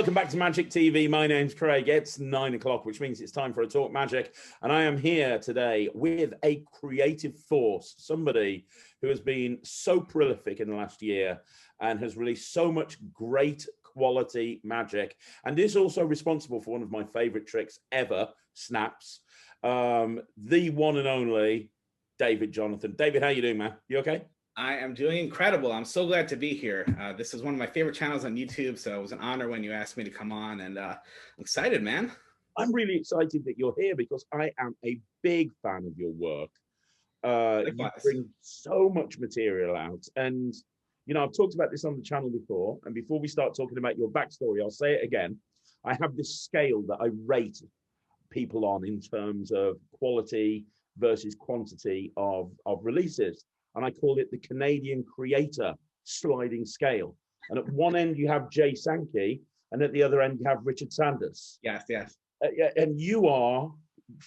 Welcome back to Magic TV. My name's Craig. It's 9 o'clock, which means it's time for a Talk Magic. And I am here today with a creative force, somebody who has been so prolific in the last year and has released so much great quality magic, and is also responsible for one of my favorite tricks ever, snaps. The one and only David Jonathan. David, how you doing, man? You okay? I am doing incredible. I'm so glad to be here. This is one of my favorite channels on YouTube, so it was an honor when you asked me to come on, and I'm excited, man. I'm really excited that you're here because I am a big fan of your work. You bring so much material out, and you know, I've talked about this on the channel before, and before we start talking about your backstory, I'll say it again. I have this scale that I rate people on in terms of quality versus quantity of releases. And I call it the Canadian creator sliding scale. And at one end you have Jay Sankey, and at the other end you have Richard Sanders. Yes, yes. And you are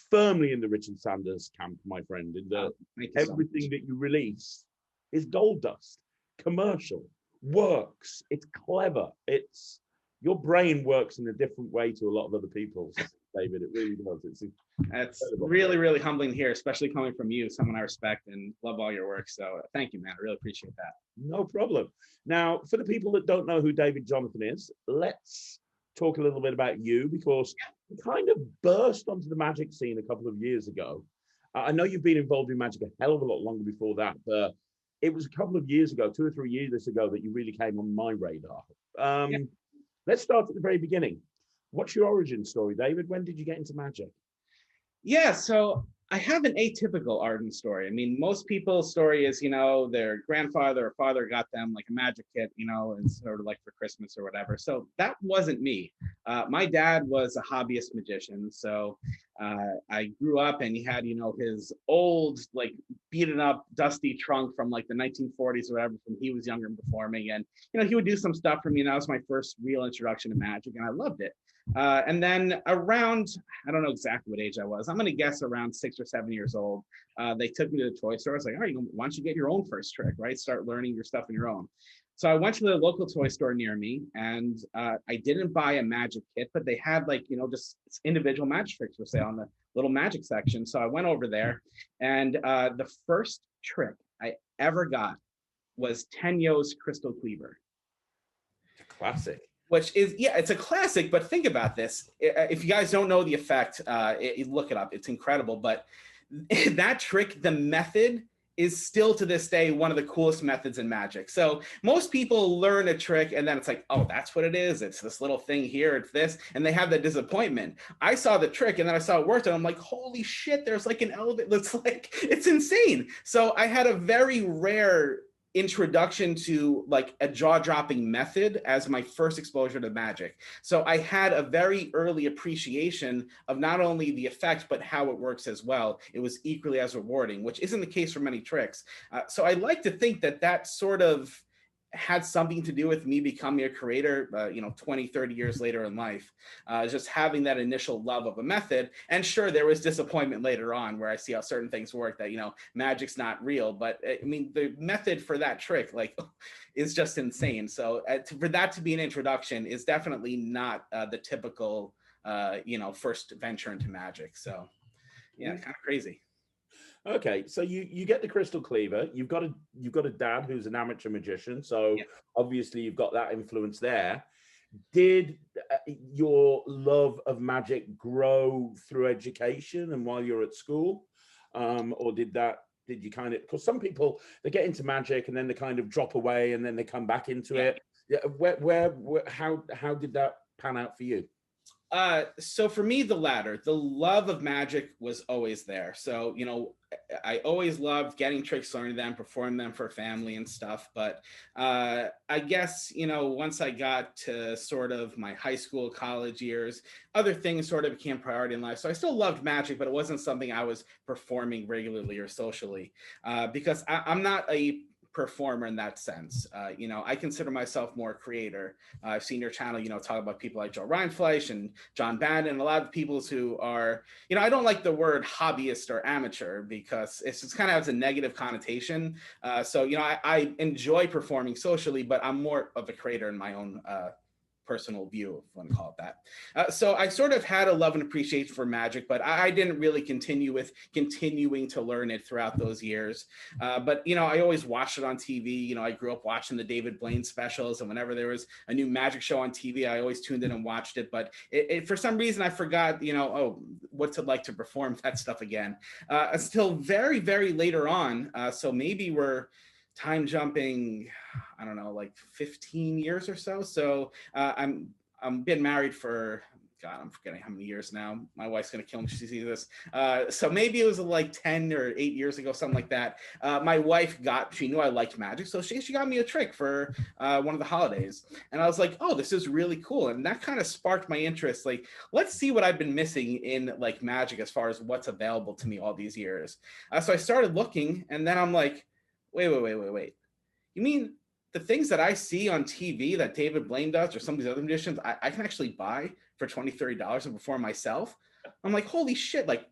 firmly in the Richard Sanders camp, my friend, in that everything that you release is gold dust, commercial, works, it's clever, it's your brain works in a different way to a lot of other people's, David. It really does. That's really, really humbling here, especially coming from you, someone I respect and love all your work. So thank you, man. I really appreciate that. No problem. Now, for the people that don't know who David Jonathan is, let's talk a little bit about you, because you kind of burst onto the magic scene a couple of years ago. I know you've been involved in magic a hell of a lot longer before that, but it was a couple of years ago, 2 or 3 years ago, that you really came on my radar. Let's start at the very beginning. What's your origin story, David? When did you get into magic? Yeah, so I have an atypical origin story. I mean, most people's story is, you know, their grandfather or father got them like a magic kit, you know, and sort of like for Christmas or whatever. So that wasn't me. My dad was a hobbyist magician. So I grew up and he had, you know, his old, like beaten up, dusty trunk from like the 1940s or whatever, from he was younger and performing. And, you know, he would do some stuff for me. And that was my first real introduction to magic. And I loved it. And then around, I don't know exactly what age I was. I'm going to guess around 6 or 7 years old. They took me to the toy store. I was like, all right, why don't you get your own first trick, right? Start learning your stuff on your own. So I went to the local toy store near me, and I didn't buy a magic kit, but they had like, you know, just individual magic tricks for sale on the little magic section. So I went over there, and the first trick I ever got was Tenyo's Crystal Cleaver. Classic. Which is, yeah, it's a classic, but think about this. If you guys don't know the effect, look it up. It's incredible. But that trick, the method, is still to this day one of the coolest methods in magic. So most people learn a trick and then it's like, oh, that's what it is. It's this little thing here. It's this. And they have that disappointment. I saw the trick and then I saw it worked and I'm like, holy shit, there's like an elevator. It's like, it's insane. So I had a very rare introduction to like a jaw-dropping method as my first exposure to magic. So I had a very early appreciation of not only the effect, but how it works as well. It was equally as rewarding, which isn't the case for many tricks. So I like to think that that sort of had something to do with me becoming a creator, you know, 20, 30 years later in life, just having that initial love of a method. And sure, there was disappointment later on where I see how certain things work, that, you know, magic's not real, but I mean, the method for that trick, like, is just insane. So for that to be an introduction is definitely not the typical, you know, first venture into magic. So yeah, kind of crazy. Okay, so you get the Crystal Cleaver. You've got a dad who's an amateur magician, so obviously you've got that influence there. Did your love of magic grow through education and while you're at school, or did you kind of? Because some people, they get into magic and then they kind of drop away and then they come back into it. How did that pan out for you? So for me, the latter. The love of magic was always there. So, you know, I always loved getting tricks, learning them, performing them for family and stuff. But I guess, you know, once I got to sort of my high school, college years, other things sort of became priority in life. So I still loved magic, but it wasn't something I was performing regularly or socially, because I'm not a performer in that sense. You know, I consider myself more creator. I've seen your channel, you know, talk about people like Joe Reinfleisch and John Bannon, a lot of people who are, you know, I don't like the word hobbyist or amateur because it's just kind of has a negative connotation. So, you know, I enjoy performing socially, but I'm more of a creator in my own personal view, if you want to call it that. So I sort of had a love and appreciation for magic, but I didn't really continue with continuing to learn it throughout those years. But, you know, I always watched it on TV. You know, I grew up watching the David Blaine specials, and whenever there was a new magic show on TV, I always tuned in and watched it. But for some reason, I forgot, you know, oh, what's it like to perform that stuff again? Until very, very later on. So maybe we're time jumping, I don't know, like 15 years or so. So I'm been married for, God, I'm forgetting how many years now. My wife's going to kill me if she sees this. So maybe it was like 10 or 8 years ago, something like that. My wife she knew I liked magic. So she got me a trick for one of the holidays. And I was like, oh, this is really cool. And that kind of sparked my interest. Like, let's see what I've been missing in like magic as far as what's available to me all these years. So I started looking, and then I'm like, wait. You mean the things that I see on TV that David Blaine does or some of these other magicians, I can actually buy for $20, $30 and perform myself? I'm like, holy shit, like,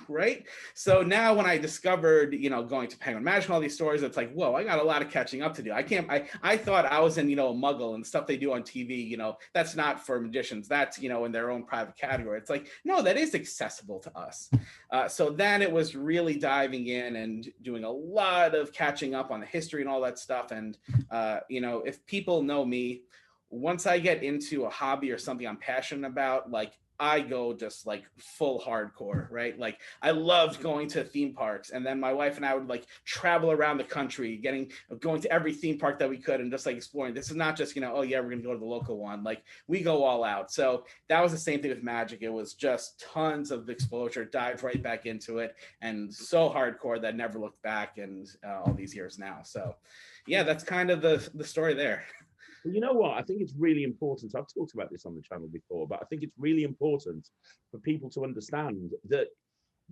right? So now when I discovered, you know, going to Penguin Magic and all these stores, it's like, whoa, I got a lot of catching up to do. I thought I was in, you know, a muggle and stuff they do on TV, you know, that's not for magicians. That's, you know, in their own private category. It's like, no, that is accessible to us. So then it was really diving in and doing a lot of catching up on the history and all that stuff. And, you know, if people know me, once I get into a hobby or something I'm passionate about, like, I go just like full hardcore, right? Like, I loved going to theme parks, and then my wife and I would like travel around the country, going to every theme park that we could and just like exploring. This is not just, you know, oh yeah, we're gonna go to the local one. Like, we go all out. So that was the same thing with magic. It was just tons of exposure, dived right back into it, and so hardcore that never looked back. And all these years now. So yeah, that's kind of the story there. Well, you know what? I think it's really important. I've talked about this on the channel before, but I think it's really important for people to understand that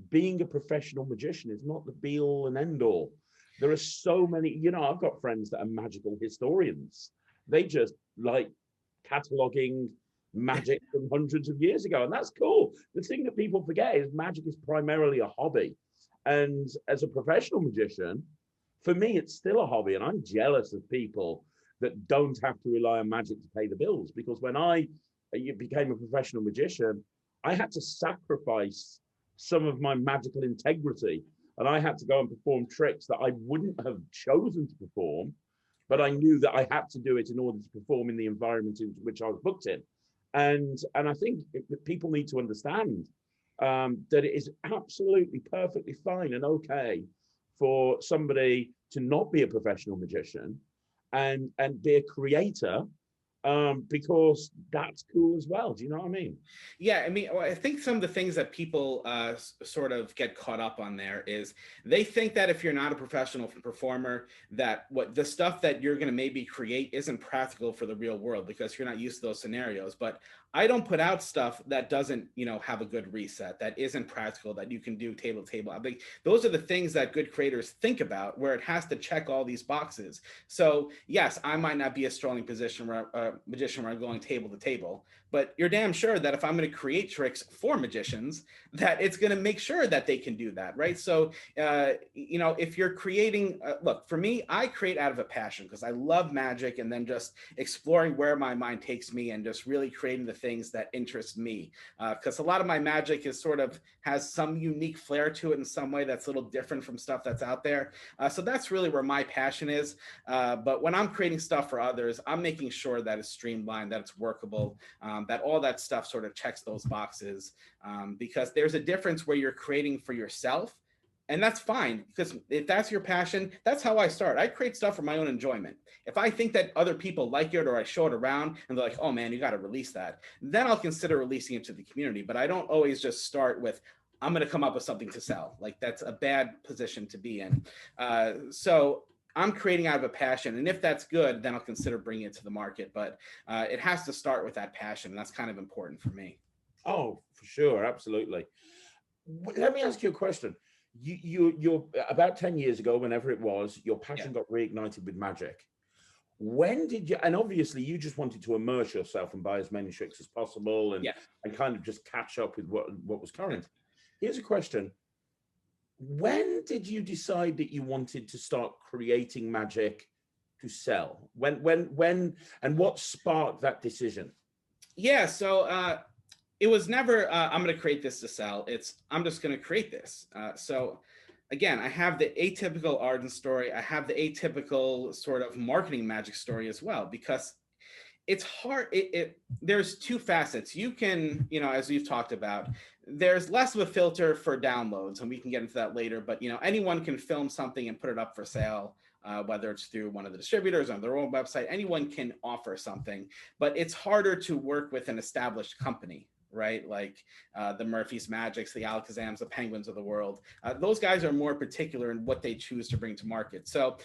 being a professional magician is not the be all and end all. There are so many, you know, I've got friends that are magical historians. They just like cataloging magic from hundreds of years ago, and that's cool. The thing that people forget is magic is primarily a hobby. And as a professional magician, for me, it's still a hobby, and I'm jealous of people that don't have to rely on magic to pay the bills. Because when I became a professional magician, I had to sacrifice some of my magical integrity, and I had to go and perform tricks that I wouldn't have chosen to perform, but I knew that I had to do it in order to perform in the environment in which I was booked in. And I think people need to understand that it is absolutely perfectly fine and okay for somebody to not be a professional magician and be a creator, because that's cool as well. Do you know what I mean? Yeah, I mean, well, I think some of the things that people sort of get caught up on there is they think that if you're not a professional performer, that what the stuff that you're going to maybe create isn't practical for the real world because you're not used to those scenarios. But I don't put out stuff that doesn't, you know, have a good reset, that isn't practical, that you can do table to table. I think those are the things that good creators think about, where it has to check all these boxes. So yes, I might not be a strolling magician where I'm going table to table, but you're damn sure that if I'm going to create tricks for magicians, that it's going to make sure that they can do that, right? So, you know, if you're creating, look, for me, I create out of a passion because I love magic, and then just exploring where my mind takes me and just really creating the things that interest me. Because a lot of my magic is sort of has some unique flair to it in some way that's a little different from stuff that's out there. So that's really where my passion is. But when I'm creating stuff for others, I'm making sure that it's streamlined, that it's workable, that all that stuff sort of checks those boxes, because there's a difference where you're creating for yourself. And that's fine, because if that's your passion, that's how I start. I create stuff for my own enjoyment. If I think that other people like it, or I show it around and they're like, oh man, you got to release that, then I'll consider releasing it to the community. But I don't always just start with, I'm going to come up with something to sell. Like, that's a bad position to be in. So I'm creating out of a passion. And if that's good, then I'll consider bringing it to the market. But it has to start with that passion. And that's kind of important for me. Oh, for sure. Absolutely. Let me ask you a question. You're about 10 years ago, whenever it was, your passion got reignited with magic. When did you, and obviously you just wanted to immerse yourself and buy as many tricks as possible and kind of just catch up with what was current. Here's a question. When did you decide that you wanted to start creating magic to sell? When, and what sparked that decision? Yeah, so it was never, I'm going to create this to sell. It's, I'm just going to create this. So again, I have the atypical origin story. I have the atypical sort of marketing magic story as well, because it's hard. There's two facets. You can, as we've talked about, there's less of a filter for downloads, and we can get into that later, but anyone can film something and put it up for sale. Whether it's through one of the distributors on their own website, anyone can offer something, but it's harder to work with an established company, right? Like the Murphy's Magics, the Alakazams, the Penguins of the world. Those guys are more particular in what they choose to bring to market. So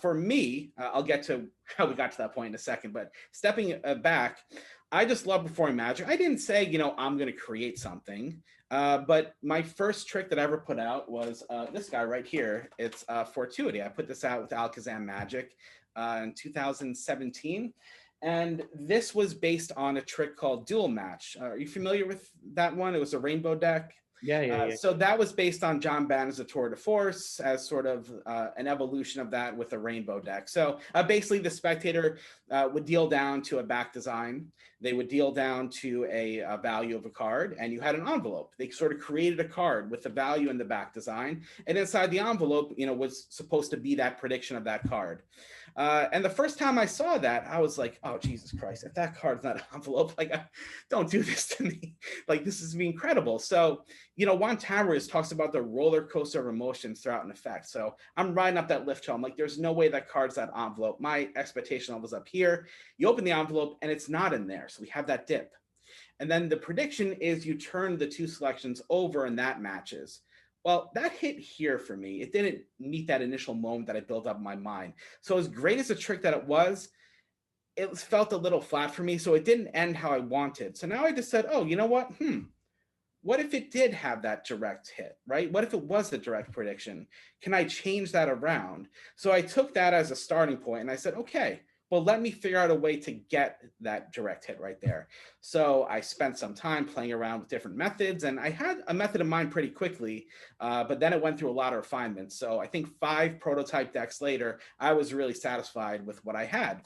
for me, I'll get to how we got to that point in a second, but stepping back, I just love performing magic. I didn't say, I'm going to create something. But my first trick that I ever put out was this guy right here. It's Fortuity. I put this out with Alakazam Magic in 2017. And this was based on a trick called Dual Match. Are you familiar with that one? It was a rainbow deck. Yeah. So that was based on John Banner's A Tour de Force as sort of an evolution of that with a rainbow deck. So basically the spectator would deal down to a back design. They would deal down to a value of a card, and you had an envelope. They sort of created a card with the value in the back design, and inside the envelope, was supposed to be that prediction of that card. And the first time I saw that, I was like, oh, Jesus Christ, if that card's not an envelope, like, don't do this to me. Like, this is incredible. So, Juan Tamariz talks about the roller coaster of emotions throughout an effect. So I'm riding up that lift hill. I'm like, there's no way that card's that envelope. My expectation level's up here. You open the envelope and it's not in there. So we have that dip. And then the prediction is you turn the two selections over and that matches. Well, that hit here for me. It didn't meet that initial moment that I built up in my mind. So as great as a trick that it felt a little flat for me. So it didn't end how I wanted. So now I just said, oh, you know what? What if it did have that direct hit, right? What if it was the direct prediction? Can I change that around? So I took that as a starting point and I said, okay, well, let me figure out a way to get that direct hit right there. So I spent some time playing around with different methods, and I had a method in mind pretty quickly, but then it went through a lot of refinements. So I think 5 prototype decks later, I was really satisfied with what I had.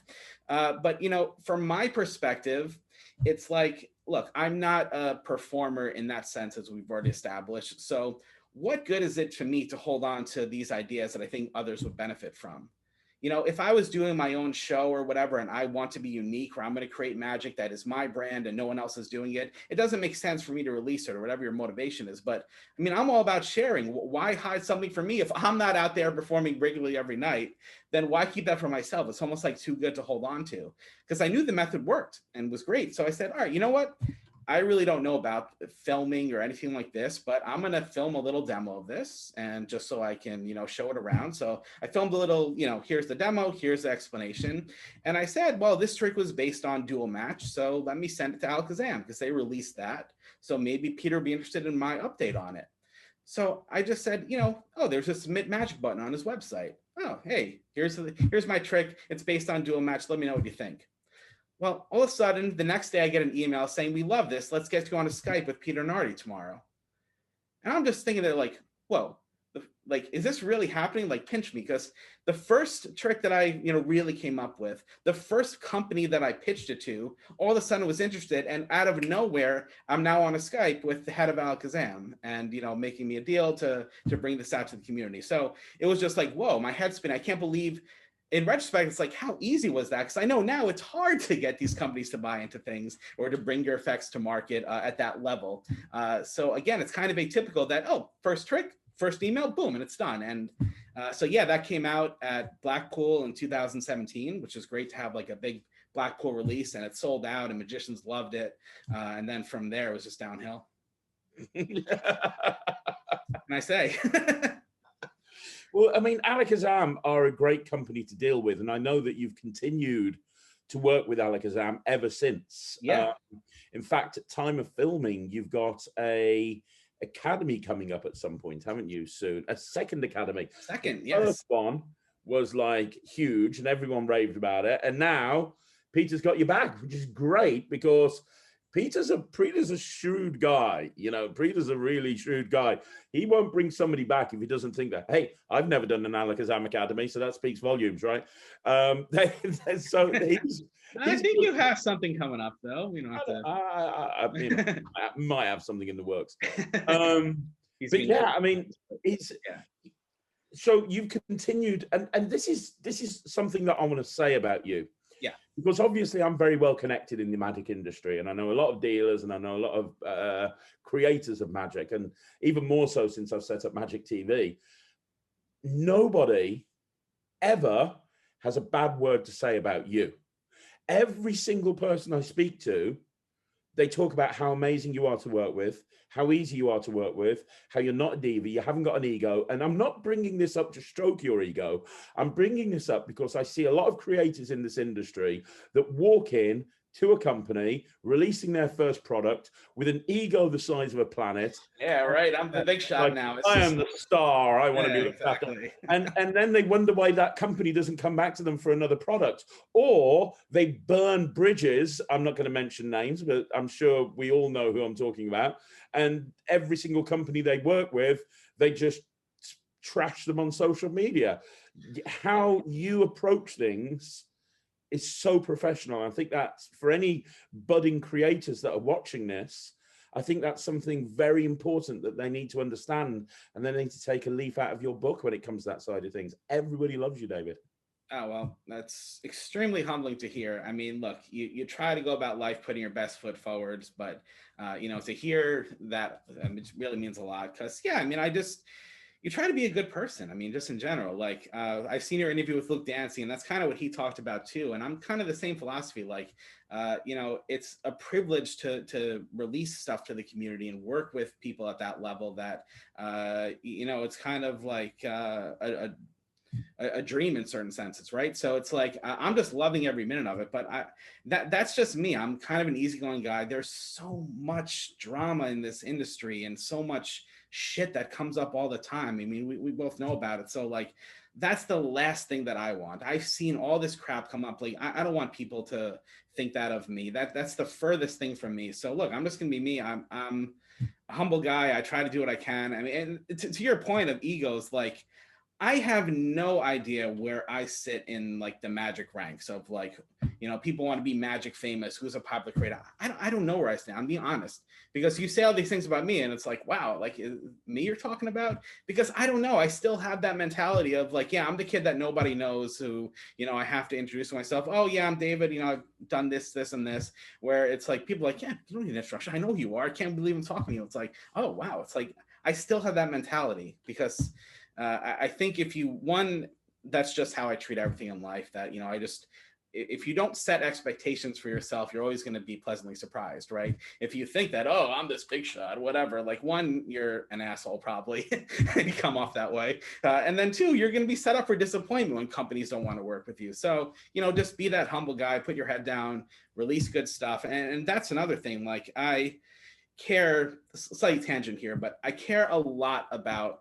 But, from my perspective, it's like, look, I'm not a performer in that sense, as we've already established. So what good is it to me to hold on to these ideas that I think others would benefit from? If I was doing my own show or whatever, and I want to be unique, or I'm going to create magic that is my brand and no one else is doing it, it doesn't make sense for me to release it or whatever your motivation is. But I mean, I'm all about sharing. Why hide something from me? If I'm not out there performing regularly every night, then why keep that for myself? It's almost like too good to hold on to, because I knew the method worked and was great. So I said, all right, you know what? I really don't know about filming or anything like this, but I'm going to film a little demo of this, and just so I can, show it around. So I filmed a little, here's the demo, here's the explanation. And I said, well, this trick was based on Dual Match. So let me send it to Alakazam because they released that. So maybe Peter would be interested in my update on it. So I just said, oh, there's a submit magic button on his website. Oh, hey, here's my trick. It's based on Dual Match. Let me know what you think. Well, all of a sudden, the next day I get an email saying, we love this. Let's get you on a Skype with Peter Nardi tomorrow. And I'm just thinking that, like, whoa, like, is this really happening? Like, pinch me. Because the first trick that I, really came up with, the first company that I pitched it to, all of a sudden was interested. And out of nowhere, I'm now on a Skype with the head of Alakazam and, making me a deal to bring this out to the community. So it was just like, whoa, my head spin. I can't believe. In retrospect, it's like, how easy was that? Because I know now it's hard to get these companies to buy into things or to bring your effects to market at that level. So again, it's kind of atypical that, oh, first trick, first email, boom, and it's done. And so yeah, that came out at Blackpool in 2017, which is great to have like a big Blackpool release, and it sold out and magicians loved it. And then from there, it was just downhill. Can I say? Well, I mean, Alakazam are a great company to deal with, and I know that you've continued to work with Alakazam ever since. Yeah. In fact, at time of filming, you've got a academy coming up at some point, haven't you? Soon, a second academy. Second, yes. The first one was like huge, and everyone raved about it, and now Peter's got you back, which is great because Peter's a shrewd guy. You know, Peter's a really shrewd guy. He won't bring somebody back if he doesn't think that, hey, I've never done an Alakazam Academy, so that speaks volumes, right? So I think you have something coming up, though. You don't have to. I might have something in the works. But yeah, I mean, so you've continued, and this is something that I want to say about you. Yeah. Because obviously I'm very well connected in the magic industry, and I know a lot of dealers, and I know a lot of creators of magic, and even more so since I've set up Magic TV. Nobody ever has a bad word to say about you. Every single person I speak to, they talk about how amazing you are to work with, how easy you are to work with, how you're not a diva, you haven't got an ego. And I'm not bringing this up to stroke your ego. I'm bringing this up because I see a lot of creators in this industry that walk in to a company releasing their first product with an ego the size of a planet. Yeah, right. I'm the big shot now. I am the star. I want to be looked after. And then they wonder why that company doesn't come back to them for another product. Or they burn bridges. I'm not going to mention names, but I'm sure we all know who I'm talking about. And every single company they work with, they just trash them on social media. How you approach things is so professional. I think that's for any budding creators that are watching this, I think that's something very important that they need to understand, and they need to take a leaf out of your book when it comes to that side of things. Everybody loves you, David. Oh, well, that's extremely humbling to hear. I mean, look, you try to go about life putting your best foot forwards, but, to hear that, it really means a lot. Because, yeah, I mean, you try to be a good person. I mean, just in general, like I've seen your interview with Luke Dancy, and that's kind of what he talked about too. And I'm kind of the same philosophy. Like, it's a privilege to release stuff to the community and work with people at that level. That it's kind of like a dream in certain senses, right? So it's like I'm just loving every minute of it. But that's just me. I'm kind of an easygoing guy. There's so much drama in this industry and so much shit that comes up all the time. I mean, we both know about it. So like, that's the last thing that I want. I've seen all this crap come up. Like, I don't want people to think that of me. That's the furthest thing from me. So look, I'm just gonna be me. I'm a humble guy. I try to do what I can. I mean, and to your point of egos, like, I have no idea where I sit in like the magic ranks of like, people want to be magic famous, who's a popular creator. I don't know where I stand. I'm being honest, because you say all these things about me and it's like, wow, like me you're talking about? Because I don't know. I still have that mentality of like, yeah, I'm the kid that nobody knows who, I have to introduce myself. Oh yeah, I'm David. I've done this, and this, where it's like, people are like, yeah, you don't need an introduction. I know who you are. I can't believe I'm talking to you. It's like, oh wow. It's like, I still have that mentality because I think that's just how I treat everything in life. That, if you don't set expectations for yourself, you're always going to be pleasantly surprised, right? If you think that, oh, I'm this big shot, whatever, like one, you're an asshole probably, you come off that way. And then two, you're going to be set up for disappointment when companies don't want to work with you. So, just be that humble guy, put your head down, release good stuff. And that's another thing. Like I care, slight tangent here, but I care a lot about,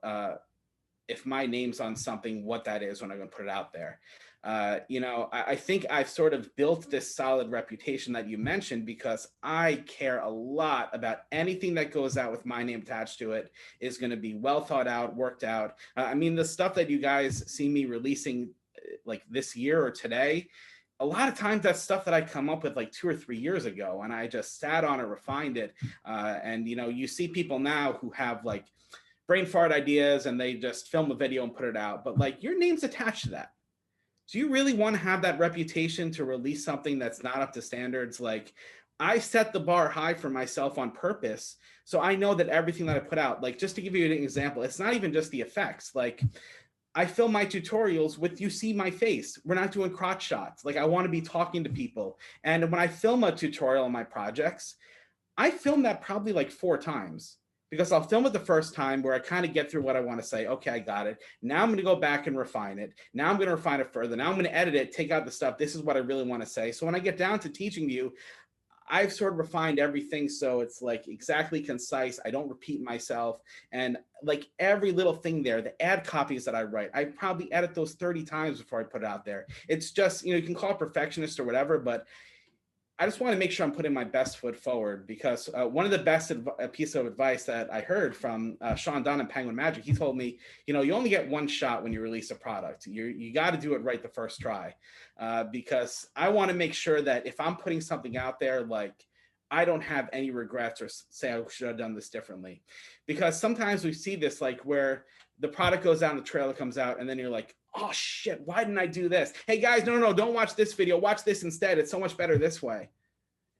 if my name's on something, what that is when I'm going to put it out there. I think I've sort of built this solid reputation that you mentioned because I care a lot about anything that goes out with my name attached to it is going to be well thought out, worked out. I mean, the stuff that you guys see me releasing like this year or today, a lot of times that's stuff that I come up with like 2 or 3 years ago, and I just sat on it, refined it. And you see people now who have like brain fart ideas and they just film a video and put it out, but like your name's attached to that. Do you really want to have that reputation to release something that's not up to standards? Like I set the bar high for myself on purpose. So I know that everything that I put out, like just to give you an example, it's not even just the effects. Like I film my tutorials with, you see my face. We're not doing crotch shots. Like I want to be talking to people. And when I film a tutorial on my projects, I film that probably like 4 times. Because I'll film it the first time where I kind of get through what I want to say. Okay, I got it. Now I'm going to go back and refine it. Now I'm going to refine it further. Now I'm going to edit it, take out the stuff. This is what I really want to say. So when I get down to teaching you, I've sort of refined everything. So it's like exactly concise. I don't repeat myself. And like every little thing there, the ad copies that I write, I probably edit those 30 times before I put it out there. It's just, you can call it perfectionist or whatever, but I just want to make sure I'm putting my best foot forward, because one of the best piece of advice that I heard from Sean Dunn and Penguin Magic, he told me, you know, you only get one shot when you release a product. You got to do it right the first try, because I want to make sure that if I'm putting something out there, like, I don't have any regrets or say I should have done this differently. Because sometimes we see this, like, where the product goes out and the trailer comes out, and then you're like, oh shit, why didn't I do this? Hey guys, no, don't watch this video. Watch this instead. It's so much better this way.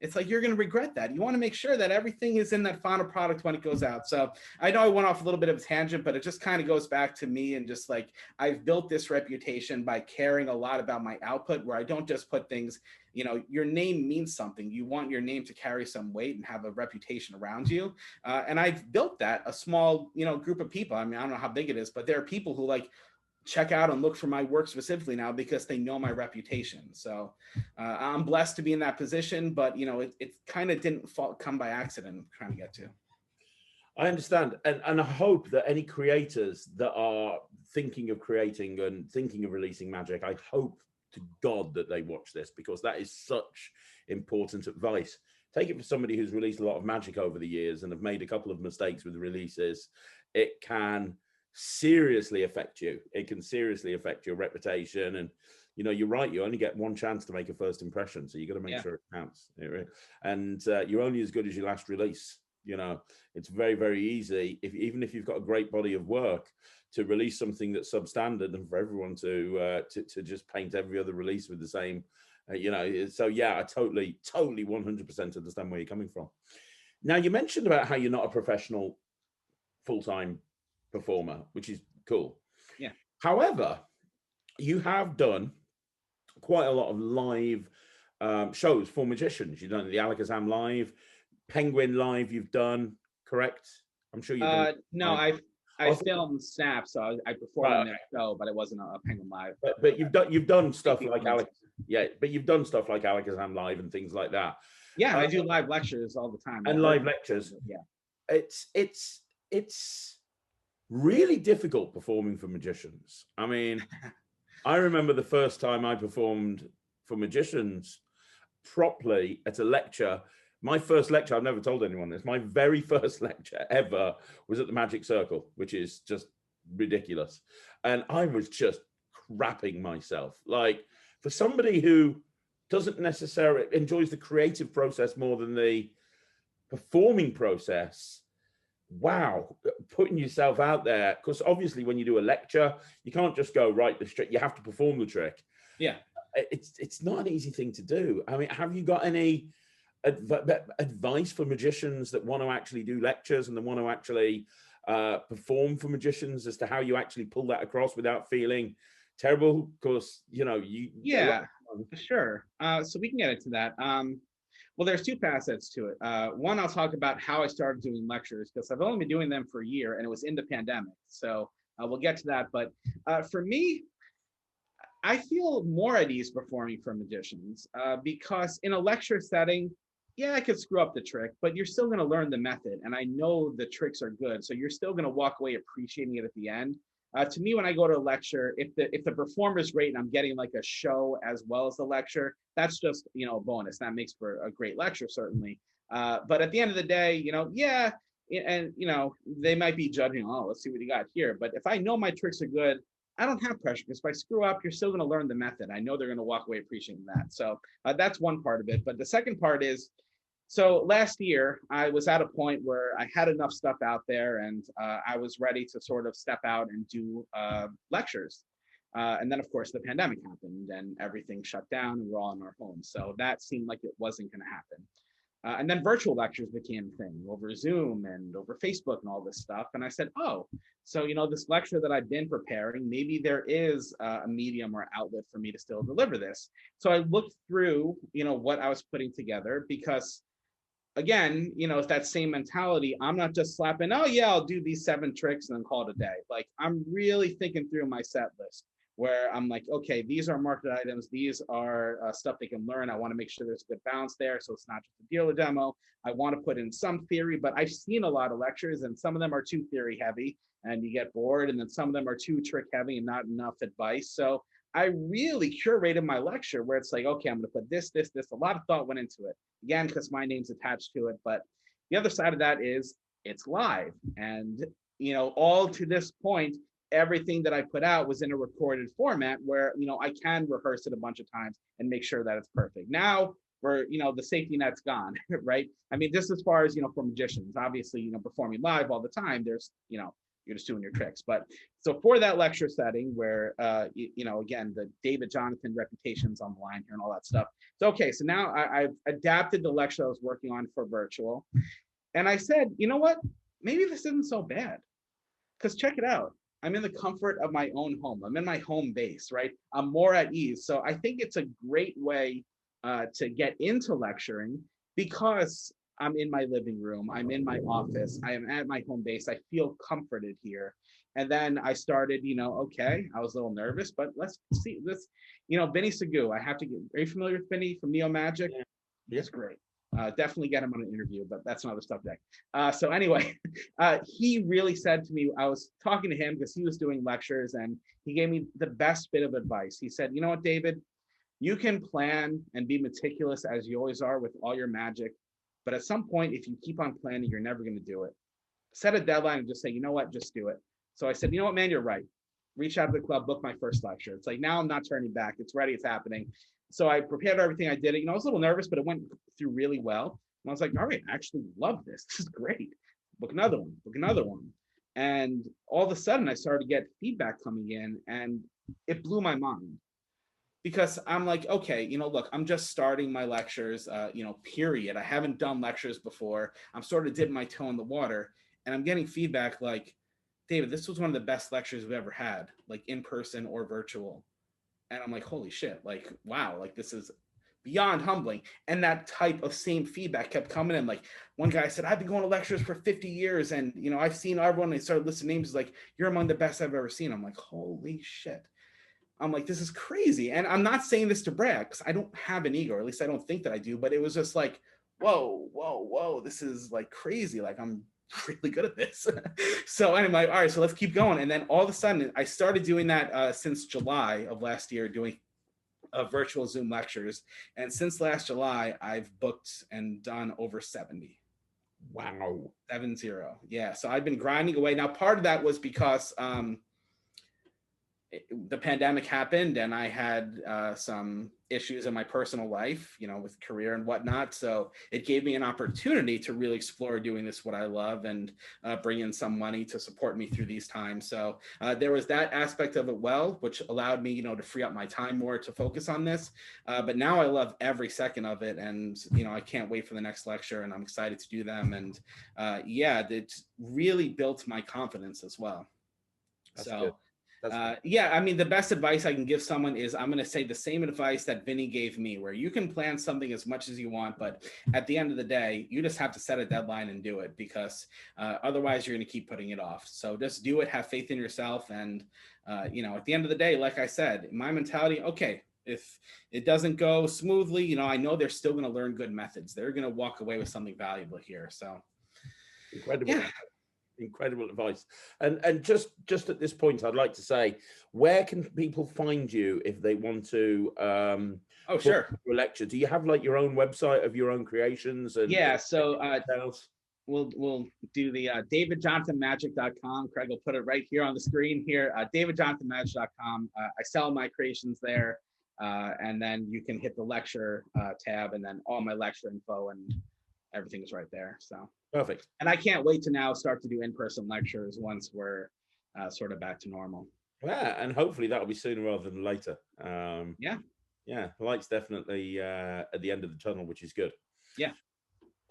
It's like, you're going to regret that. You want to make sure that everything is in that final product when it goes out. So I know I went off a little bit of a tangent, but it just kind of goes back to me, and just like, I've built this reputation by caring a lot about my output, where I don't just put things, you know, your name means something. You want your name to carry some weight and have a reputation around you. And I've built that, a small, you know, group of people. I mean, I don't know how big it is, but there are people who like check out and look for my work specifically now because they know my reputation. So I'm blessed to be in that position, but you know, it kind of didn't come by accident. I'm trying to get to. I understand. And I hope that any creators that are thinking of creating and thinking of releasing magic, I hope to God that they watch this, because that is such important advice. Take it from somebody who's released a lot of magic over the years and have made a couple of mistakes with the releases. It can seriously affect you. It can seriously affect your reputation. And you know, you're right, you only get one chance to make a first impression, so you got to make sure it counts. And you're only as good as your last release. You know, it's very, very easy, even if you've got a great body of work, to release something that's substandard, and for everyone to just paint every other release with the same, you know. So yeah, I totally 100% understand where you're coming from. Now, you mentioned about how you're not a professional full-time performer, which is cool. Yeah. However, you have done quite a lot of live shows for magicians. You've done the Alakazam live, Penguin live. You've done, correct? I'm sure you've done. No, I filmed Snap, so I performed in their show, but it wasn't a Penguin live. But you've done stuff like but you've done stuff like Alakazam live and things like that. Yeah, I do live lectures all the time. And live lectures. Yeah. It's really difficult performing for magicians. I mean, I remember the first time I performed for magicians properly at a lecture. My first lecture, I've never told anyone this, my very first lecture ever was at the Magic Circle, which is just ridiculous. And I was just crapping myself. Like, for somebody who doesn't necessarily enjoys the creative process more than the performing process, wow, putting yourself out there, because obviously when you do a lecture, you can't just go write the trick, you have to perform the trick. Yeah, it's not an easy thing to do. I mean, have you got any advice for magicians that want to actually do lectures and they want to actually perform for magicians, as to how you actually pull that across without feeling terrible? Because you know, sure. So we can get into that. Well, there's two facets to it. One, I'll talk about how I started doing lectures, because I've only been doing them for a year, and it was in the pandemic. So we'll get to that. But for me, I feel more at ease performing for magicians because in a lecture setting, yeah, I could screw up the trick, but you're still going to learn the method, and I know the tricks are good, so you're still going to walk away appreciating it at the end. To me, when I go to a lecture, if the performer is great and I'm getting like a show as well as the lecture, that's just, you know, a bonus. That makes for a great lecture, certainly. But at the end of the day, you know, yeah, and you know, they might be judging, oh, let's see what you got here. But if I know my tricks are good, I don't have pressure, because if I screw up, you're still going to learn the method. I know they're going to walk away appreciating that. So that's one part of it. But the second part is, so last year, I was at a point where I had enough stuff out there, and I was ready to sort of step out and do lectures. And then, of course, the pandemic happened and everything shut down and we're all in our homes. So that seemed like it wasn't going to happen. And then virtual lectures became a thing over Zoom and over Facebook and all this stuff. And I said, oh, so, you know, this lecture that I've been preparing, maybe there is a medium or outlet for me to still deliver this. So I looked through, you know, what I was putting together, because again, you know, it's that same mentality. I'm not just slapping, oh yeah, I'll do these 7 tricks and then call it a day. Like, I'm really thinking through my set list, where I'm like, okay, these are market items. These are stuff they can learn. I want to make sure there's a good balance there, so it's not just a dealer demo. I want to put in some theory, but I've seen a lot of lectures, and some of them are too theory heavy and you get bored, and then some of them are too trick heavy and not enough advice. So I really curated my lecture where it's like, okay, I'm going to put this, this, this. A lot of thought went into it. Again, because my name's attached to it. But the other side of that is it's live. And, you know, all to this point, everything that I put out was in a recorded format where, you know, I can rehearse it a bunch of times and make sure that it's perfect. Now, where, you know, the safety net's gone, right? I mean, just as far as, you know, for magicians, obviously, you know, performing live all the time, there's, you know, you're just doing your tricks. But so for that lecture setting where, you know, again, the David Jonathan reputation's on the line here and all that stuff. So, okay, so now I've adapted the lecture I was working on for virtual. And I said, you know what, maybe this isn't so bad. Because check it out. I'm in the comfort of my own home. I'm in my home base, right? I'm more at ease. So I think it's a great way to get into lecturing because I'm in my living room, I'm in my office, I am at my home base, I feel comforted here. And then I started, you know, okay, I was a little nervous, but let's see this, you know, Vinny Segoo, I have to get very familiar with Vinny from Neo Magic. Yeah. He's great. Definitely get him on an interview, but that's another subject. So anyway, he really said to me, I was talking to him because he was doing lectures and he gave me the best bit of advice. He said, you know what, David, you can plan and be meticulous as you always are with all your magic. But at some point, if you keep on planning, you're never going to do it. Set a deadline and just say, you know what, just do it. So I said, you know what, man, you're right. Reach out to the club, book my first lecture. It's like, now I'm not turning back. It's ready. It's happening. So I prepared everything. I did it. You know, I was a little nervous, but it went through really well. And I was like, all right, I actually love this. This is great. Book another one, book another one. And all of a sudden I started to get feedback coming in and it blew my mind. Because I'm like, okay, you know, look, I'm just starting my lectures, you know, period. I haven't done lectures before. I'm sort of dipping my toe in the water and I'm getting feedback like, David, this was one of the best lectures we've ever had, like in person or virtual. And I'm like, holy shit, like, wow, like this is beyond humbling. And that type of same feedback kept coming in. Like one guy said, I've been going to lectures for 50 years and, you know, I've seen everyone. They started listing names like, you're among the best I've ever seen. I'm like, holy shit. I'm like, this is crazy. And I'm not saying this to brag because I don't have an ego, or at least I don't think that I do, but it was just like, whoa, whoa, whoa, this is like crazy. Like I'm really good at this. So anyway, all right, so let's keep going. And then all of a sudden I started doing that since July of last year, doing virtual Zoom lectures. And since last July, I've booked and done over 70. Wow. 70. Yeah. So I've been grinding away. Now, part of that was because the pandemic happened and I had some issues in my personal life, you know, with career and whatnot. So it gave me an opportunity to really explore doing this, what I love, and bring in some money to support me through these times. So there was that aspect of it, which allowed me, you know, to free up my time more to focus on this. But now I love every second of it. And, you know, I can't wait for the next lecture and I'm excited to do them. And yeah, it really built my confidence as well. That's good. Yeah, I mean, the best advice I can give someone is I'm going to say the same advice that Vinny gave me, where you can plan something as much as you want, but at the end of the day, you just have to set a deadline and do it because otherwise you're going to keep putting it off. So just do it, have faith in yourself. And, you know, at the end of the day, like I said, my mentality, okay, if it doesn't go smoothly, you know, I know they're still going to learn good methods. They're going to walk away with something valuable here. So incredible. Yeah. Incredible advice. And just at this point, I'd like to say, where can people find you if they want to oh sure, a lecture? Do you have like your own website of your own creations? And yeah, so we'll do the davidjonathanmagic.com. Craig will put it right here on the screen here. davidjonathanmagic.com. I sell my creations there, and then you can hit the lecture tab, and then all my lecture info and everything is right there. So perfect. And I can't wait to now start to do in-person lectures once we're sort of back to normal. Yeah, and hopefully that'll be sooner rather than later. Yeah, light's definitely at the end of the tunnel, which is good. Yeah.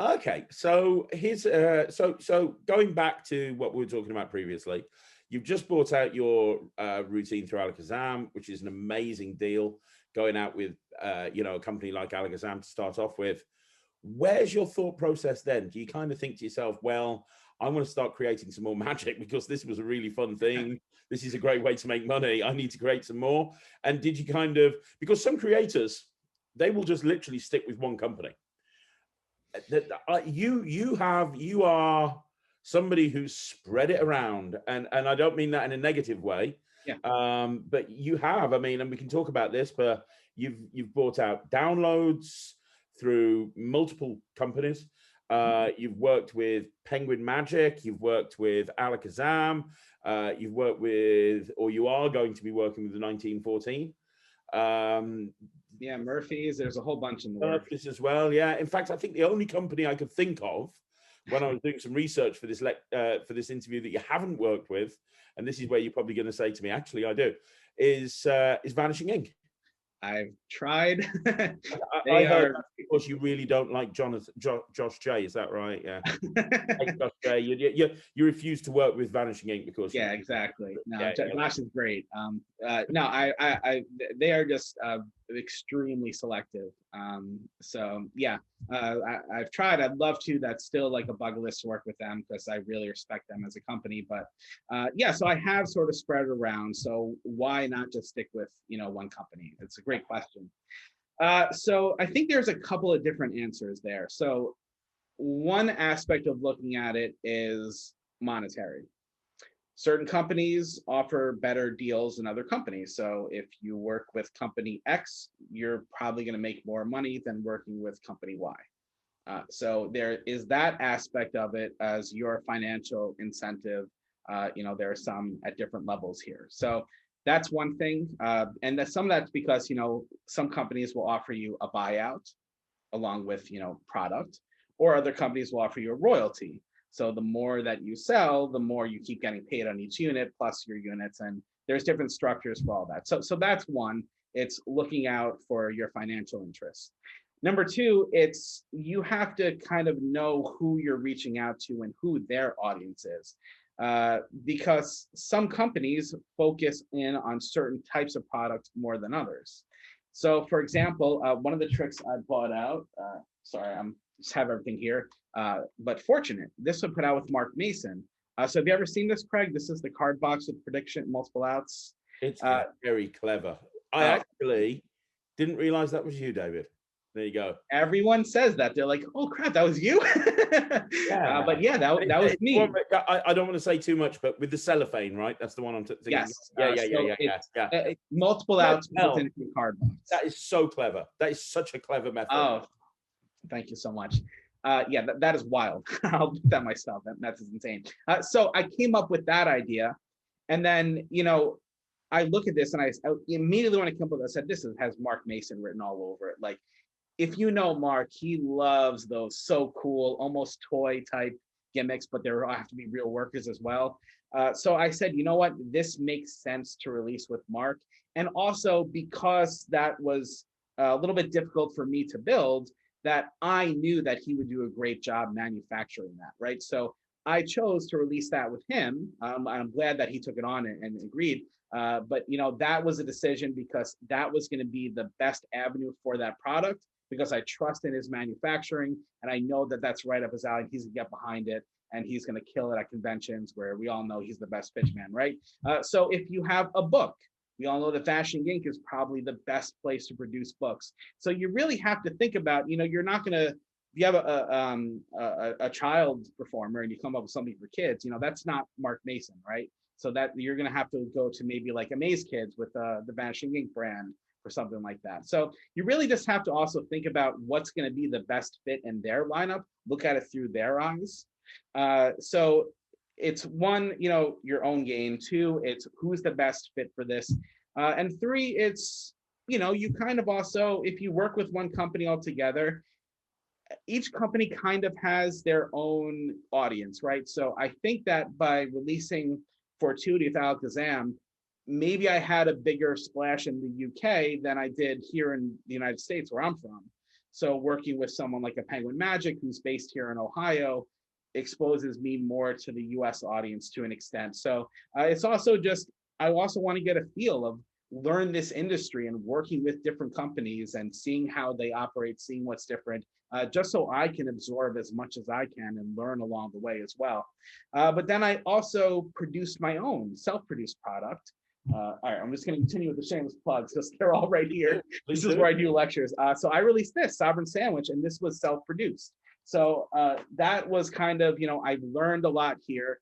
Okay, so here's so going back to what we were talking about previously, you've just brought out your routine through Alakazam, which is an amazing deal. Going out with you know, a company like Alakazam to start off with. Where's your thought process then? Do you kind of think to yourself, well, I want to start creating some more magic because this was a really fun thing. This is a great way to make money. I need to create some more. And did you kind of, because some creators, they will just literally stick with one company. You are somebody who's spread it around. And I don't mean that in a negative way. But you have, I mean, and we can talk about this, but you've brought out downloads through multiple companies. You've worked with Penguin Magic, you've worked with Alakazam, you've worked with, or you are going to be working with the 1914. Yeah, Murphy's, there's a whole bunch in the works. Murphy's as well, yeah. In fact, I think the only company I could think of when I was doing some research for this interview that you haven't worked with, and this is where you're probably going to say to me, actually, I do, is Vanishing Ink. I've tried. I heard that's because you really don't like Josh J. Is that right? Yeah. Josh J. You refuse to work with Vanishing Ink because exactly. No, Josh is great. No, they are just extremely selective. So yeah, I've tried. I'd love to. That's still like a bucket list to work with them because I really respect them as a company. But yeah, so I have sort of spread it around. So why not just stick with one company? It's a great question. So I think there's a couple of different answers there. So one aspect of looking at it is monetary. Certain companies offer better deals than other companies. So if you work with company X, you're probably going to make more money than working with company Y. So there is that aspect of it as your financial incentive. There are some at different levels here. So that's one thing. And some of that's because, some companies will offer you a buyout along with, product, or other companies will offer you a royalty. So the more that you sell, the more you keep getting paid on each unit plus your units. And there's different structures for all that. So that's one. It's looking out for your financial interests. Number two, it's you have to kind of know who you're reaching out to and who their audience is. Because some companies focus in on certain types of products more than others. So for example, one of the tricks I bought out, sorry, I'm just have everything here, but fortunate, this was put out with Mark Mason. So have you ever seen this, Craig? This is the card box with prediction, multiple outs. It's very clever. I actually didn't realize that was you, David. There you go. Everyone says that. They're like, oh crap, that was you. Yeah. But yeah, that was me. I don't want to say too much, but with the cellophane, right? That's the one I'm thinking. Yes. Yeah. Multiple outs within the card box. That is so clever. That is such a clever method. Oh, thank you so much. Yeah, that is wild. I'll do that myself. That's insane. So I came up with that idea, and then I look at this and I immediately when I came up with it, I said, this has Mark Mason written all over it. Like, if you know Mark, he loves those so cool, almost toy type gimmicks, but there have to be real workers as well. So I said, you know what, this makes sense to release with Mark. And also because that was a little bit difficult for me to build, that I knew that he would do a great job manufacturing that, right? So I chose to release that with him. I'm glad that he took it on and agreed. But that was a decision because that was going to be the best avenue for that product, because I trust in his manufacturing and I know that that's right up his alley. He's gonna get behind it and he's gonna kill it at conventions where we all know he's the best pitch man, right? So if you have a book, we all know that Vanishing Ink is probably the best place to produce books. So you really have to think about, you're not gonna, if you have a child performer and you come up with something for kids, that's not Mark Mason, right? So that you're gonna have to go to maybe like Amaze Kids with the Vanishing Ink brand, or something like that. So you really just have to also think about what's going to be the best fit in their lineup, look at it through their eyes. So it's one, your own game. Two, it's who's the best fit for this. And three, it's, you kind of also, if you work with one company altogether, each company kind of has their own audience, right? So I think that by releasing Fortuity with Alakazam, maybe I had a bigger splash in the UK than I did here in the United States where I'm from. So working with someone like a Penguin Magic who's based here in Ohio exposes me more to the US audience to an extent. So it's also just, I also want to get a feel of learn this industry and working with different companies and seeing how they operate, seeing what's different, just so I can absorb as much as I can and learn along the way as well. But then I also produced my own self-produced product. All right, I'm just going to continue with the shameless plugs because they're all right here. This is where I do lectures. So I released this Sovereign Sandwich, and this was self-produced. So that was kind of, I've learned a lot here.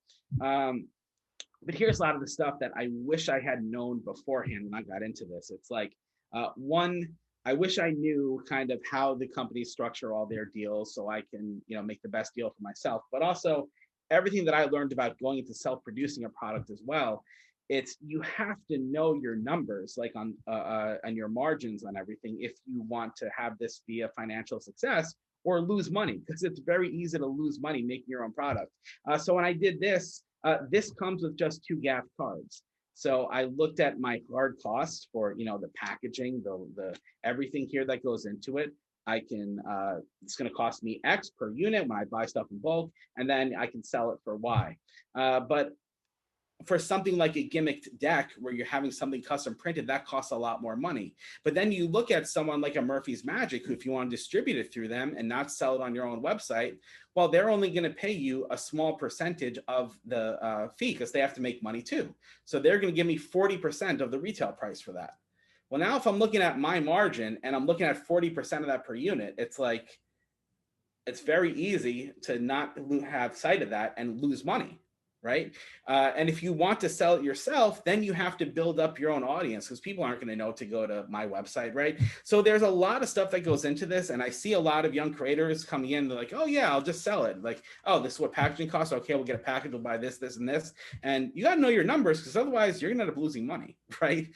but here's a lot of the stuff that I wish I had known beforehand when I got into this. It's like, one, I wish I knew kind of how the companies structure all their deals so I can, make the best deal for myself. But also everything that I learned about going into self-producing a product as well. It's you have to know your numbers, like on your margins on everything, if you want to have this be a financial success or lose money, because it's very easy to lose money making your own product. So when I did this, this comes with just 2 GAF cards. So I looked at my hard costs for, the packaging, the everything here that goes into it. I can, it's going to cost me X per unit when I buy stuff in bulk, and then I can sell it for Y. But for something like a gimmicked deck where you're having something custom printed, that costs a lot more money. But then you look at someone like a Murphy's Magic, who, if you want to distribute it through them and not sell it on your own website, well, they're only going to pay you a small percentage of the fee, because they have to make money too. So they're going to give me 40% of the retail price for that. Well, now if I'm looking at my margin and I'm looking at 40% of that per unit, it's like, it's very easy to not have sight of that and lose money. Right. And if you want to sell it yourself, then you have to build up your own audience, because people aren't going to know to go to my website. Right. So there's a lot of stuff that goes into this. And I see a lot of young creators coming in. They're like, oh, yeah, I'll just sell it. Like, oh, this is what packaging costs. OK, we'll get a package. We'll buy this, this and this. And you got to know your numbers, because otherwise you're going to end up losing money. Right.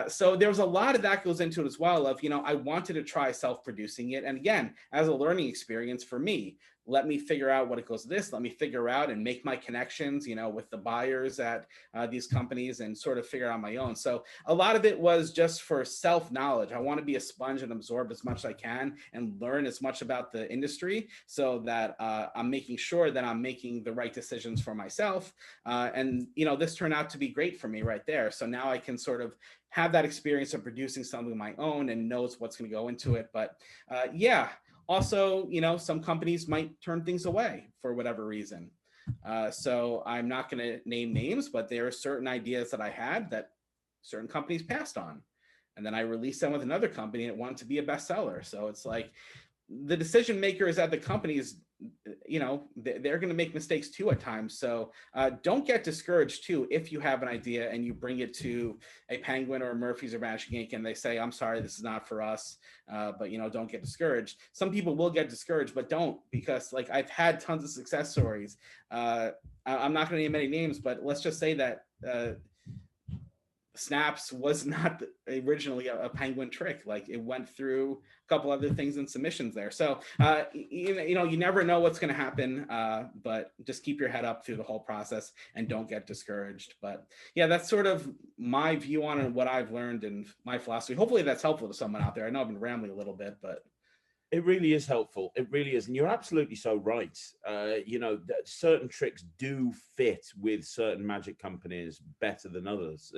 So there's a lot of that goes into it as well of, I wanted to try self-producing it. And again, as a learning experience for me, let me figure out what it goes to this. Let me figure out and make my connections, with the buyers at these companies, and sort of figure out on my own. So a lot of it was just for self-knowledge. I want to be a sponge and absorb as much as I can and learn as much about the industry, so that I'm making sure that I'm making the right decisions for myself. And this turned out to be great for me right there. So now I can sort of have that experience of producing something of my own and knows what's going to go into it. But yeah. Also, some companies might turn things away for whatever reason. So I'm not going to name names, but there are certain ideas that I had that certain companies passed on. And then I released them with another company and it wanted to be a bestseller. So it's like the decision makers at the companies, they're going to make mistakes too at times. So don't get discouraged too if you have an idea and you bring it to a Penguin or a Murphy's or Magic Inc. and they say, I'm sorry, this is not for us. But don't get discouraged. Some people will get discouraged, but don't, because like I've had tons of success stories. I'm not going to name any names, but let's just say that Snaps was not originally a Penguin trick. Like it went through a couple other things and submissions there. So, you never know what's going to happen, but just keep your head up through the whole process and don't get discouraged. But yeah, that's sort of my view on it and what I've learned and my philosophy. Hopefully that's helpful to someone out there. I know I've been rambling a little bit, but it really is helpful. It really is. And you're absolutely so right. Certain tricks do fit with certain magic companies better than others.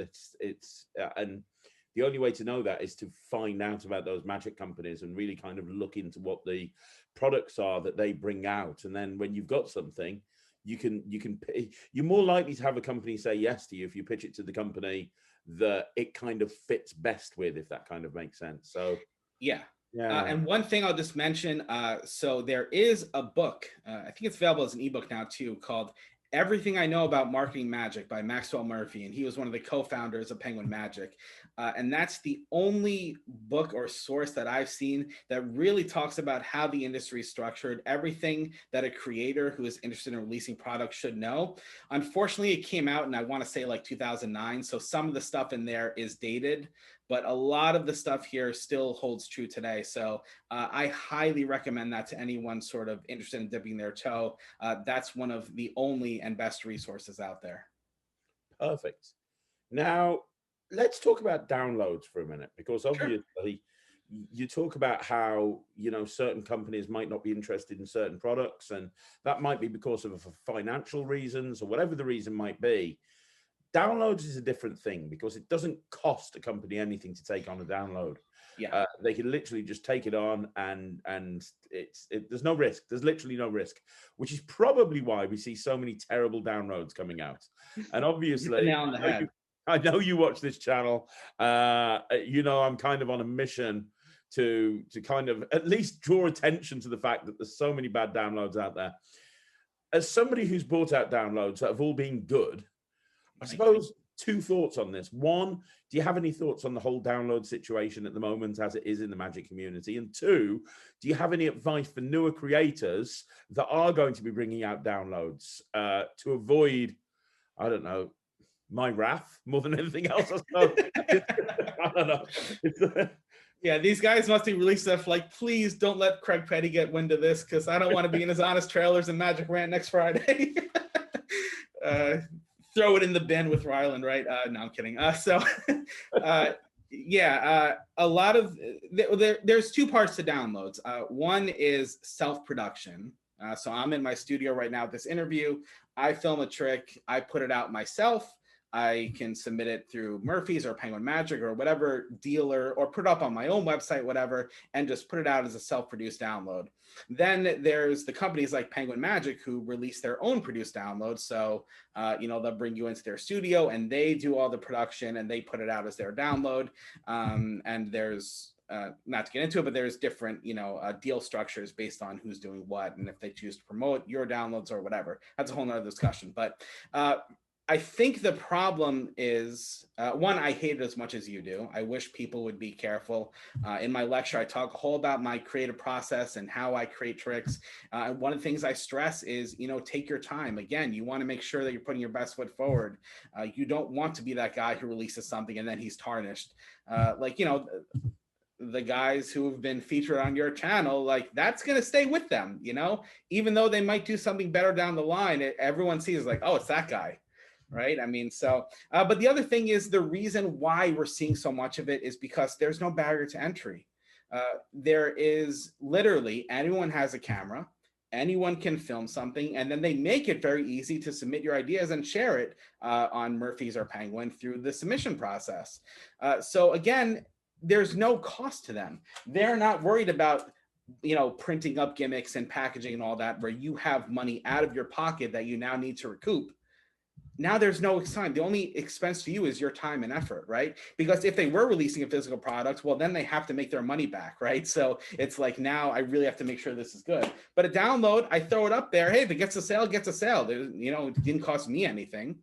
And the only way to know that is to find out about those magic companies and really kind of look into what the products are that they bring out. And then when you've got something, you're more likely to have a company say yes to you if you pitch it to the company that it kind of fits best with, if that kind of makes sense. So yeah. Yeah. And one thing I'll just mention, so there is a book, I think it's available as an ebook now too, called Everything I Know About Marketing Magic by Maxwell Murphy. And he was one of the co-founders of Penguin Magic. And that's the only book or source that I've seen that really talks about how the industry is structured, everything that a creator who is interested in releasing products should know. Unfortunately, it came out, and I want to say like 2009. So some of the stuff in there is dated, but a lot of the stuff here still holds true today. So I highly recommend that to anyone sort of interested in dipping their toe. That's one of the only and best resources out there. Perfect. Now, let's talk about downloads for a minute, because obviously sure. You talk about how, certain companies might not be interested in certain products, and that might be because of financial reasons or whatever the reason might be. Downloads is a different thing, because it doesn't cost a company anything to take on a download. Yeah, they can literally just take it on, and there's no risk. There's literally no risk, which is probably why we see so many terrible downloads coming out. And obviously, I know you watch this channel. I'm kind of on a mission to kind of at least draw attention to the fact that there's so many bad downloads out there. As somebody who's brought out downloads that have all been good, I suppose two thoughts on this. One, do you have any thoughts on the whole download situation at the moment as it is in the magic community? And two, do you have any advice for newer creators that are going to be bringing out downloads to avoid, I don't know, my wrath more than anything else, I suppose? I don't know. Yeah, these guys must be releasing stuff like, please don't let Craig Petty get wind of this, because I don't want to be in his honest trailers and Magic Rant next Friday. Throw it in the bin with Ryland, right? No, I'm kidding. A lot of there's two parts to downloads. One is self-production. So I'm in my studio right now with this interview. I film a trick, I put it out myself. I can submit it through Murphy's or Penguin Magic or whatever dealer, or put it up on my own website, whatever, and just put it out as a self-produced download. Then there's the companies like Penguin Magic who release their own produced downloads. So, they'll bring you into their studio and they do all the production and they put it out as their download. And there's, not to get into it, but there's different, deal structures based on who's doing what, and if they choose to promote your downloads or whatever. That's a whole nother discussion. But I think the problem is, one, I hate it as much as you do. I wish people would be careful. In my lecture, I talk a whole about my creative process and how I create tricks. One of the things I stress is, take your time. Again, you want to make sure that you're putting your best foot forward. You don't want to be that guy who releases something and then he's tarnished. The guys who have been featured on your channel, like, that's going to stay with them, even though they might do something better down the line. Everyone sees like, oh, it's that guy. Right. I mean, but the other thing is, the reason why we're seeing so much of it is because there's no barrier to entry. There is literally, anyone has a camera, anyone can film something, and then they make it very easy to submit your ideas and share it on Murphy's or Penguin through the submission process. So again, there's no cost to them. They're not worried about printing up gimmicks and packaging and all that, where you have money out of your pocket that you now need to recoup. Now there's no time. The only expense to you is your time and effort, right? Because if they were releasing a physical product, well, then they have to make their money back, right? So it's like, now I really have to make sure this is good. But a download, I throw it up there. Hey, if it gets a sale, it gets a sale. It didn't cost me anything.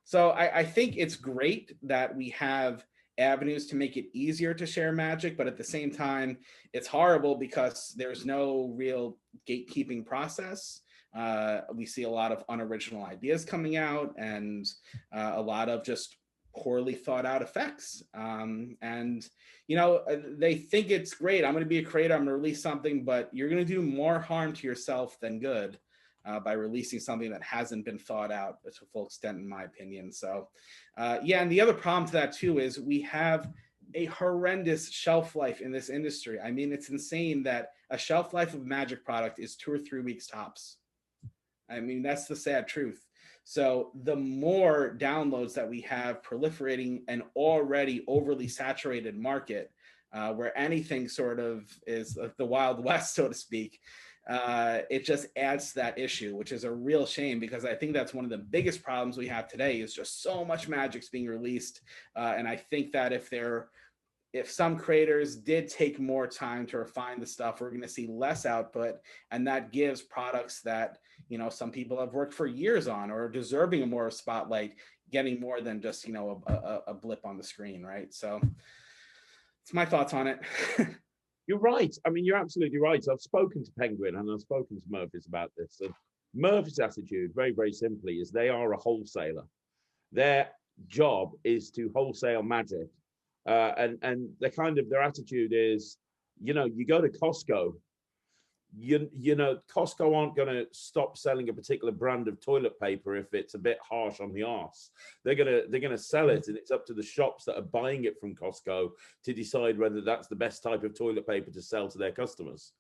So I think it's great that we have avenues to make it easier to share magic, but at the same time, it's horrible because there's no real gatekeeping process. We see a lot of unoriginal ideas coming out, and a lot of just poorly thought out effects. They think it's great. I'm going to be a creator. I'm going to release something, but you're going to do more harm to yourself than good by releasing something that hasn't been thought out to a full extent, in my opinion. So, and the other problem to that too is we have a horrendous shelf life in this industry. I mean, it's insane that a shelf life of a magic product is 2 or 3 weeks tops. I mean, that's the sad truth. So the more downloads that we have proliferating an already overly saturated market, where anything sort of is the Wild West, so to speak, it just adds to that issue, which is a real shame, because I think that's one of the biggest problems we have today is just so much magic's being released. And I think that if some creators did take more time to refine the stuff, we're going to see less output, and that gives products that, some people have worked for years on or are deserving of more spotlight, getting more than just, a blip on the screen, right? So it's my thoughts on it. You're right. I mean, you're absolutely right. I've spoken to Penguin and I've spoken to Murphy's about this. And Murphy's attitude, very, very simply, is they are a wholesaler. Their job is to wholesale magic. And their attitude is, you go to Costco, Costco aren't going to stop selling a particular brand of toilet paper if it's a bit harsh on the arse. They're gonna sell it, and it's up to the shops that are buying it from Costco to decide whether that's the best type of toilet paper to sell to their customers.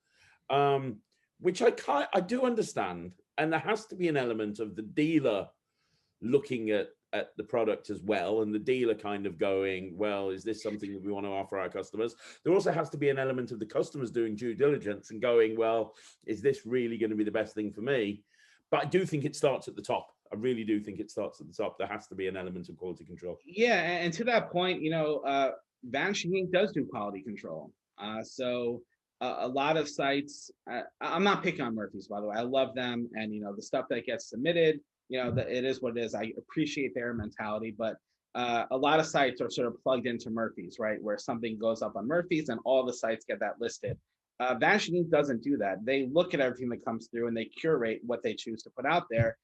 Which I do understand, and there has to be an element of the dealer looking at the product as well, and the dealer kind of going, well, is this something that we want to offer our customers? There also has to be an element of the customers doing due diligence and going, well, is this really going to be the best thing for me? But I do think it starts at the top. I really do think it starts at the top. There has to be an element of quality control. Yeah, and to that point, Vanishing Inc. does do quality control. So a lot of sites, I'm not picking on Murphy's, by the way. I love them, and the stuff that gets submitted, it is what it is. I appreciate their mentality, but a lot of sites are sort of plugged into Murphy's, right? Where something goes up on Murphy's and all the sites get that listed. Vanishing doesn't do that. They look at everything that comes through and they curate what they choose to put out there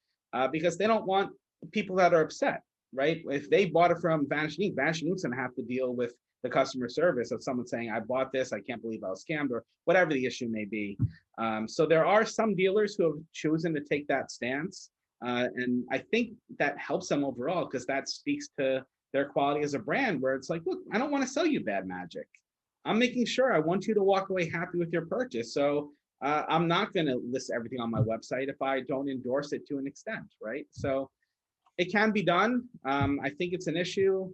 because they don't want people that are upset, right? If they bought it from Vanishing's going to have to deal with the customer service of someone saying, I bought this, I can't believe I was scammed, or whatever the issue may be. So there are some dealers who have chosen to take that stance. And I think that helps them overall because that speaks to their quality as a brand, where it's like, look, I don't want to sell you bad magic. I'm making sure I want you to walk away happy with your purchase. So I'm not going to list everything on my website if I don't endorse it to an extent, right? So it can be done. I think it's an issue,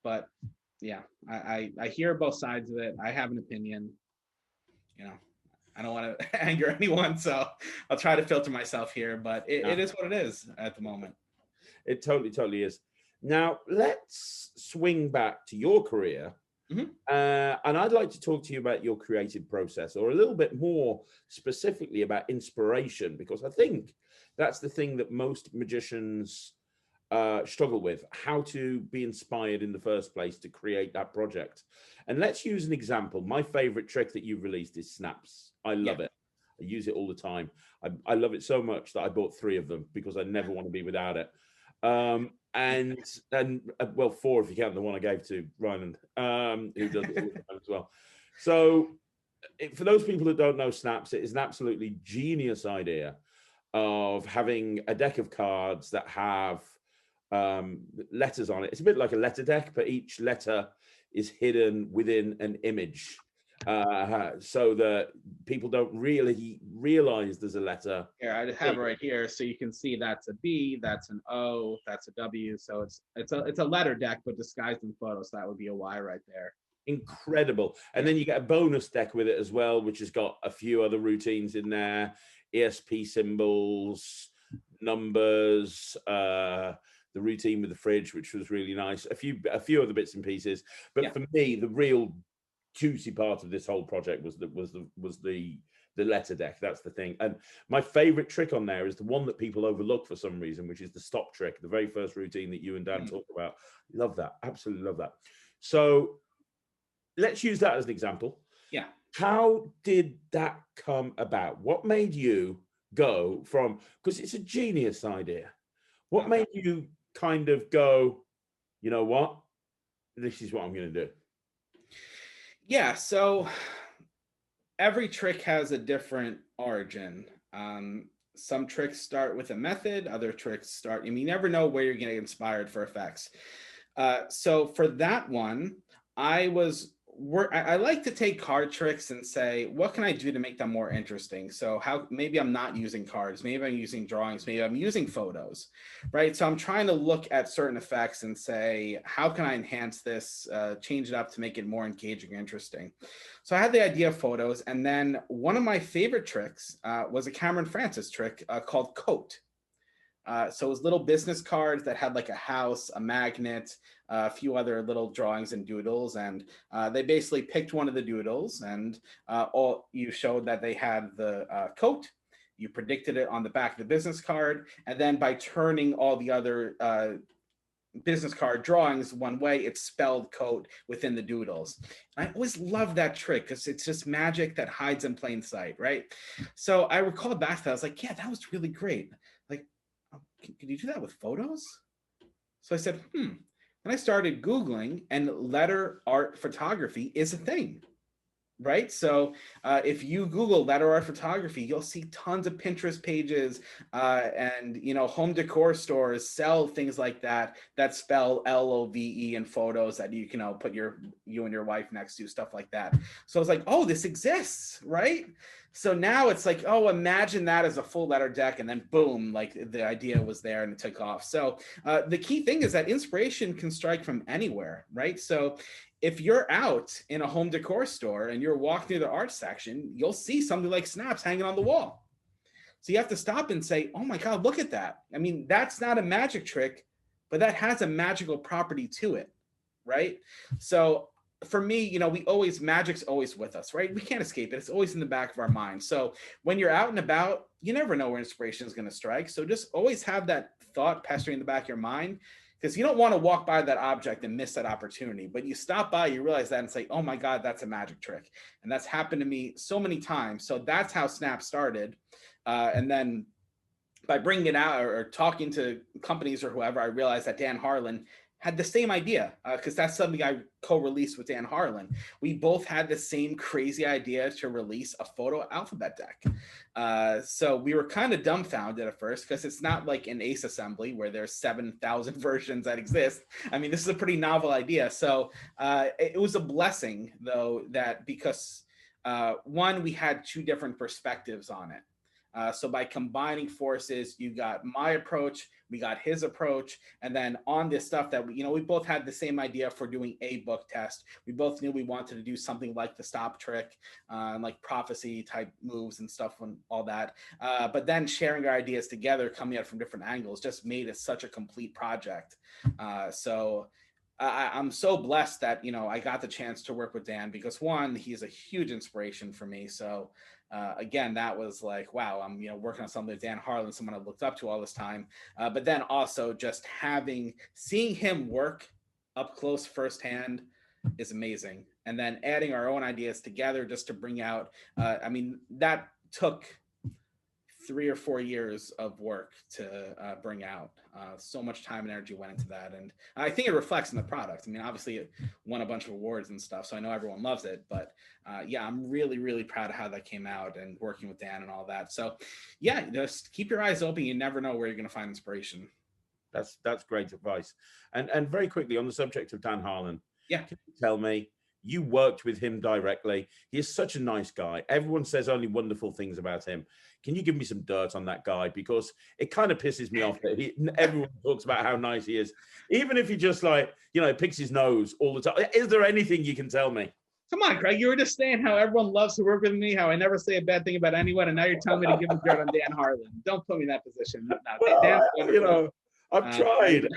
but yeah, I hear both sides of it. I have an opinion. I don't want to anger anyone, so I'll try to filter myself here, but it is what it is at the moment. It totally is. Now, let's swing back to your career. Mm-hmm. And I'd like to talk to you about your creative process, or a little bit more specifically about inspiration, because I think that's the thing that most magicians struggle with, how to be inspired in the first place to create that project. And let's use an example. My favorite trick that you've released is snaps. I love it. I use it all the time. I love it so much that I bought 3 of them because I never want to be without it. And well, 4 if you count the one I gave to Ryland, who does it all the time as well. So for those people that don't know snaps, it is an absolutely genius idea of having a deck of cards that have letters on it. It's a bit like a letter deck, but each letter is hidden within an image, so that people don't really realize there's a letter. Here, I have it right here, so you can see that's a B, that's an O, that's a W. So it's a letter deck, but disguised in photos. So that would be a Y right there. Incredible. And then you get a bonus deck with it as well, which has got a few other routines in there, ESP symbols, numbers, the routine with the fridge, which was really nice. A few other bits and pieces. But for me, the real juicy part of this whole project was the letter deck. That's the thing. And my favorite trick on there is the one that people overlook for some reason, which is the stop trick, the very first routine that you and Dan talked about. Love that. Absolutely love that. So let's use that as an example. Yeah. How did that come about? What made you go from, because it's a genius idea, what made you kind of go, you know what, this is what I'm going to do? Yeah, so every trick has a different origin. Some tricks start with a method, other tricks start, you never know where you're going to get inspired for effects. So for that one, I like to take card tricks and say, what can I do to make them more interesting? So maybe I'm not using cards, maybe I'm using drawings, maybe I'm using photos, right? So I'm trying to look at certain effects and say, how can I enhance this, change it up to make it more engaging and interesting? So I had the idea of photos, and then one of my favorite tricks was a Cameron Francis trick called Coat. So it was little business cards that had like a house, a magnet, a few other little drawings and doodles. And they basically picked one of the doodles, and you showed that they had the coat. You predicted it on the back of the business card. And then by turning all the other business card drawings one way, it spelled coat within the doodles. I always love that trick because it's just magic that hides in plain sight, right? So I recalled back to that. I was like, yeah, that was really great. Like, can you do that with photos? So I said, And I started Googling, and letter art photography is a thing, right? So if you Google letter art photography, you'll see tons of Pinterest pages and, home decor stores sell things like that spell LOVE in photos that you can put you and your wife next to, stuff like that. So I was like, oh, this exists, right? So now it's like, oh, imagine that as a full letter deck, and then boom, like the idea was there and it took off. So the key thing is that inspiration can strike from anywhere, right? So if you're out in a home decor store and you're walking through the art section, you'll see something like snaps hanging on the wall. So you have to stop and say, oh my God, look at that. That's not a magic trick, but that has a magical property to it, right? So for me, you know, magic's always with us, right? We can't escape it. It's always in the back of our mind. So when you're out and about, you never know where inspiration is going to strike. So just always have that thought pestering in the back of your mind, because you don't want to walk by that object and miss that opportunity. But you stop by, you realize that and say, oh my God, that's a magic trick. And that's happened to me so many times. So that's how Snap started. And then by bringing it out or talking to companies or whoever, I realized that Dan Harlan had the same idea, because that's something I co-released with Dan Harlan. We both had the same crazy idea to release a photo alphabet deck. So we were kind of dumbfounded at first, because it's not like an Ace assembly where there's 7,000 versions that exist. I mean, this is a pretty novel idea. So it was a blessing, though, that because one, we had two different perspectives on it. So by combining forces, you got my approach, we got his approach, and then on this stuff that we both had the same idea for doing a book test. We both knew we wanted to do something like the stop trick, like prophecy type moves and stuff and all that. But then sharing our ideas together, coming at it from different angles, just made it such a complete project. So I'm so blessed that, I got the chance to work with Dan, because one, he's a huge inspiration for me. So again, that was like, wow, I'm working on something with Dan Harlan, someone I looked up to all this time. But then also just seeing him work up close firsthand is amazing. And then adding our own ideas together just to bring out, that took 3 or 4 years of work to bring out. So much time and energy went into that. And I think it reflects in the product. I mean, obviously it won a bunch of awards and stuff, so I know everyone loves it, but yeah, I'm really, really proud of how that came out and working with Dan and all that. So yeah, just keep your eyes open. You never know where you're going to find inspiration. That's great advice. And very quickly on the subject of Dan Harlan, yeah, can you tell me, you worked with him directly? He is such a nice guy. Everyone says only wonderful things about him. Can you give me some dirt on that guy? Because it kind of pisses me off that everyone talks about how nice he is, even if he just picks his nose all the time. Is there anything you can tell me? Come on, Craig. You were just saying how everyone loves to work with me, how I never say a bad thing about anyone, and now you're telling me to give a dirt on Dan Harlan. Don't put me in that position. No, well, I've tried.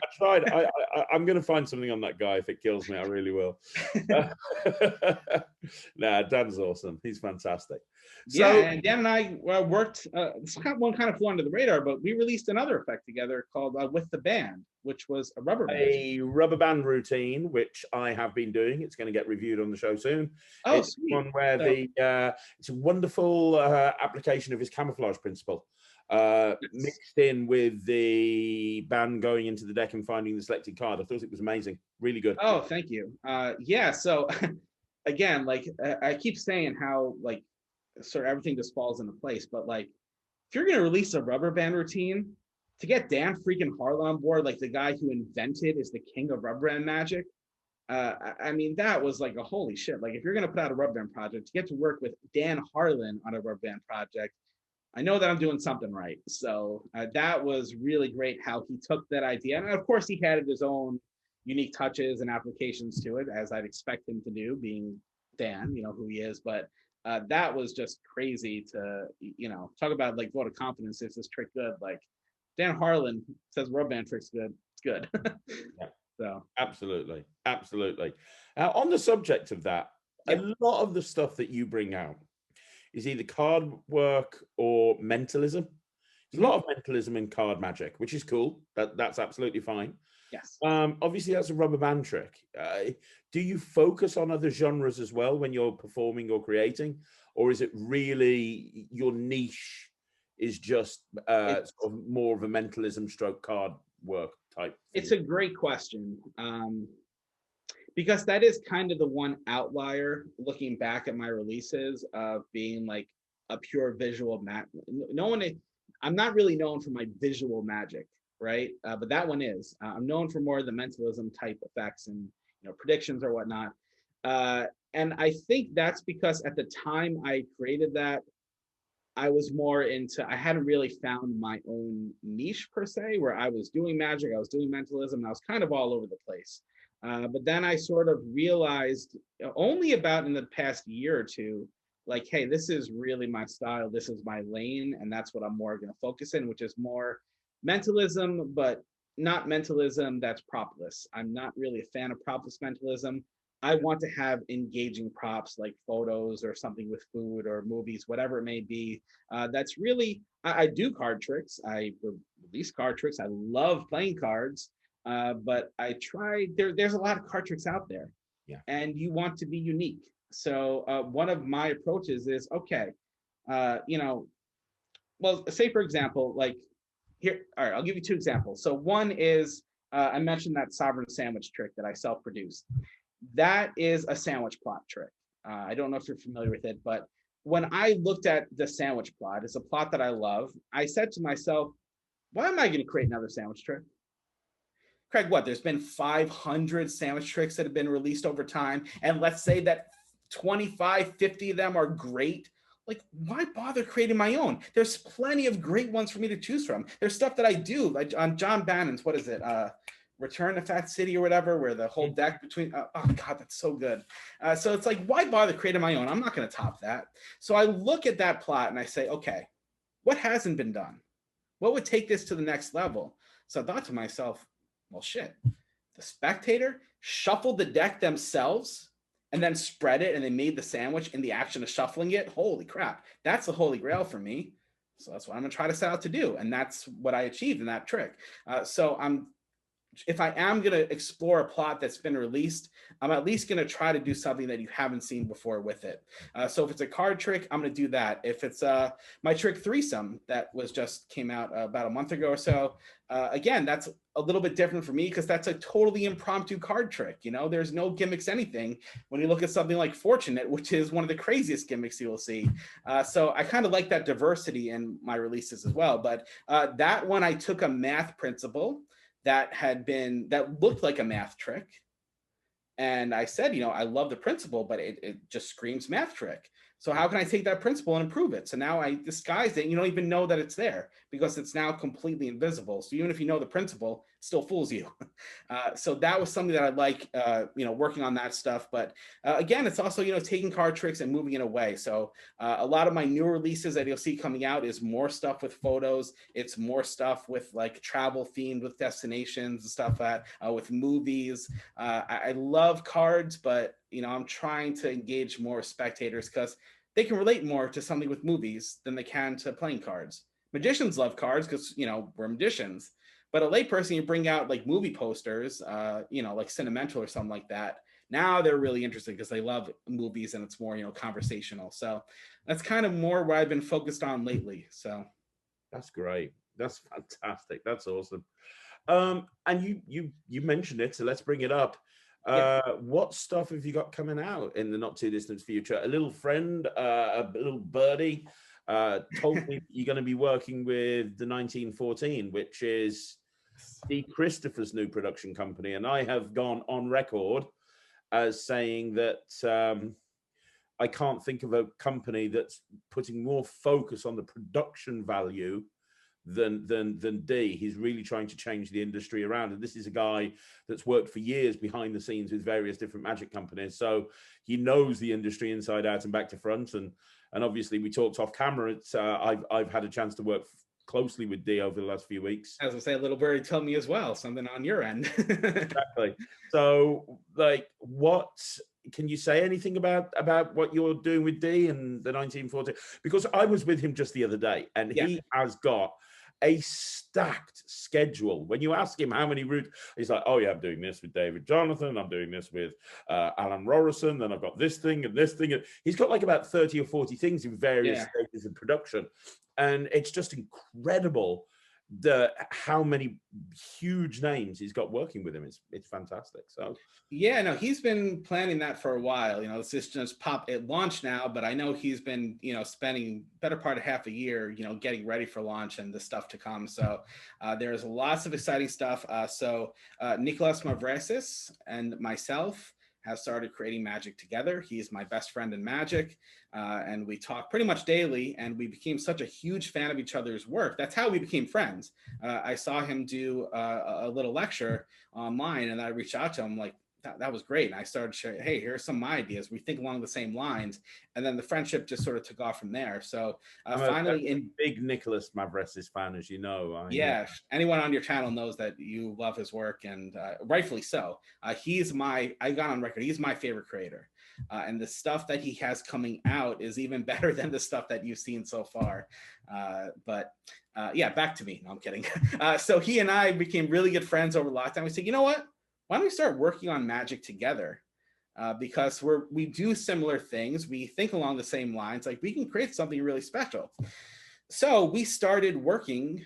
I'm going to find something on that guy. If it kills me, I really will. Nah, Dan's awesome. He's fantastic. So, yeah, and Dan and I worked. One kind of flew under the radar, but we released another effect together called With the Band, which was a rubber band routine, which I have been doing. It's going to get reviewed on the show soon. Oh, it's sweet. One where it's a wonderful application of his camouflage principle. Mixed in with the band going into the deck and finding the selected card. I thought it was amazing. Really good. Oh, thank you. Yeah, so again, I keep saying how sort of everything just falls into place, but if you're going to release a rubber band routine, to get Dan freaking Harlan on board, the guy who invented is the king of rubber band magic. That was a holy shit. If you're going to put out a rubber band project, to get to work with Dan Harlan on a rubber band project, I know that I'm doing something right. So that was really great how he took that idea. And of course, he added his own unique touches and applications to it, as I'd expect him to do, being Dan, who he is. But that was just crazy to, talk about vote of confidence. Is this trick good? Dan Harlan says rubber band trick's good. It's good. Yeah. So absolutely. On the subject of that, a lot of the stuff that you bring out is either card work or mentalism. There's a lot of mentalism in card magic, which is cool. That's absolutely fine. Yes. Obviously, that's a rubber band trick. Do you focus on other genres as well when you're performing or creating? Or is it really your niche is just sort of more of a mentalism stroke card work type thing? It's a great question. Because that is kind of the one outlier looking back at my releases of being a pure visual I'm not really known for my visual magic, right? But that one is. I'm known for more of the mentalism type effects and predictions or whatnot. And I think that's because at the time I created that, I was more into, I hadn't really found my own niche per se, where I was doing magic, I was doing mentalism, and I was kind of all over the place. But then I sort of realized only about in the past year or two, hey, this is really my style. This is my lane. And that's what I'm more going to focus in, which is more mentalism, but not mentalism that's propless. I'm not really a fan of propless mentalism. I want to have engaging props like photos or something with food or movies, whatever it may be. That's really, I do card tricks. I release card tricks. I love playing cards, but I try, there's a lot of card tricks out there, Yeah. and you want to be unique. So one of my approaches is, okay, you know, well, say for example, like here, all right, I'll give you two examples. So one is, I mentioned that sovereign sandwich trick that I self-produced. That is a sandwich plot trick. I don't know if you're familiar with it, but when I looked at the sandwich plot, it's a plot that I love. I said to myself, why am I going to create another sandwich trick? Craig, what? There's been 500 sandwich tricks that have been released over time. And let's say that 25, 50 of them are great. Like, why bother creating my own? There's plenty of great ones for me to choose from. There's stuff that I do, like on John Bannon's, what is it? Return to Fat City or whatever, where the whole deck between, oh God, that's so good. So it's like, why bother creating my own? I'm not going to top that. So I look at that plot and I say, okay, what hasn't been done? What would take this to the next level? So I thought to myself, well, shit, the spectator shuffled the deck themselves and then spread it, and they made the sandwich in the action of shuffling it. Holy crap, that's the holy grail for me. So that's what I'm gonna try to set out to do, and that's what I achieved in that trick. So if I am going to explore a plot that's been released, I'm at least going to try to do something that you haven't seen before with it. So if it's a card trick, I'm going to do that. If it's my trick threesome that was just came out about a month ago or so, again, that's a little bit different for me because that's a totally impromptu card trick. You know, there's no gimmicks, anything. When you look at something like Fortunate, which is one of the craziest gimmicks you will see. So I kind of like that diversity in my releases as well. But that one, I took a math principle that looked like a math trick. And I said, you know, I love the principle, but it just screams math trick. So how can I take that principle and improve it? So now I disguised it. You don't even know that it's there because it's now completely invisible. So even if you know the principle, it still fools you. So that was something that I like, you know, working on that stuff. But again, it's also, you know, taking card tricks and moving it away. So a lot of my new releases that you'll see coming out is more stuff with photos. It's more stuff with like travel themed with destinations and stuff with movies. I love cards, but you know, I'm trying to engage more spectators because they can relate more to something with movies than they can to playing cards. Magicians love cards because, you know, we're magicians. But a layperson, you bring out like movie posters, you know, like Sentimental or something like that. Now they're really interested because they love movies and it's more, you know, conversational. So that's kind of more where I've been focused on lately. So that's great. That's fantastic. That's awesome. And you mentioned it, so let's bring it up. What stuff have you got coming out in the not too distant future? A little friend, a little birdie, told me you're going to be working with the 1914, which is Dee Christopher's new production company, and I have gone on record as saying that I can't think of a company that's putting more focus on the production value than Dee. He's really trying to change the industry around, and this is a guy that's worked for years behind the scenes with various different magic companies, so he knows the industry inside out and back to front. And obviously we talked off camera. It's I've had a chance to work closely with Dee over the last few weeks. As I say, a little birdie told me as well, something on your end. Exactly. So like, what can you say anything about what you're doing with Dee and the 1914? Because I was with him just the other day, and he has got a stacked schedule. When you ask him how many routes, he's like, oh yeah, I'm doing this with David Jonathan, I'm doing this with Alan Rorison, then I've got this thing and this thing. He's got like about 30 or 40 things in various stages of production. And it's just incredible how many huge names he's got working with him. It's fantastic. So yeah, no, he's been planning that for a while. You know, it's just it launched now, but I know he's been, you know, spending better part of half a year, you know, getting ready for launch and the stuff to come. So there's lots of exciting stuff. So Nicholas Mavresis and myself have started creating magic together. He's my best friend in magic, and we talk pretty much daily, and we became such a huge fan of each other's work. That's how we became friends. I saw him do a little lecture online, and I reached out to him like, that was great. And I started sharing, hey, here's some of my ideas. We think along the same lines. And then the friendship just sort of took off from there. So finally, a big Nicholas Mavresis fan, as you know. Yeah, anyone on your channel knows that you love his work, and rightfully so. I got on record, he's my favorite creator. And the stuff that he has coming out is even better than the stuff that you've seen so far. Yeah, back to me. No, I'm kidding. So he and I became really good friends over lockdown. We said, you know what? Why don't we start working on magic together? Because we do similar things. We think along the same lines. Like, we can create something really special. So we started working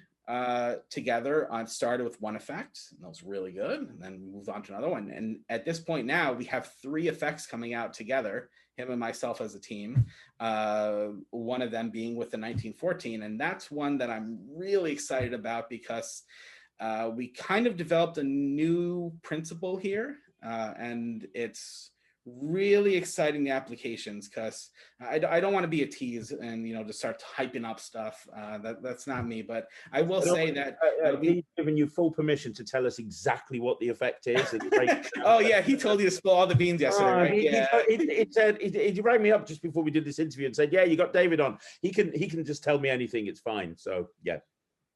together. Started with one effect, and that was really good. And then we moved on to another one. And at this point now, we have 3 effects coming out together, him and myself as a team. One of them being with the 1914. And that's one that I'm really excited about, because we kind of developed a new principle here, and it's really exciting, the applications, because I don't want to be a tease and just start hyping up stuff. That's not me, but I will say that he's given you full permission to tell us exactly what the effect is. Oh yeah, he told you to spill all the beans yesterday, right? He rang me up just before we did this interview and said, yeah, you got David on. He can just tell me anything. It's fine. So yeah.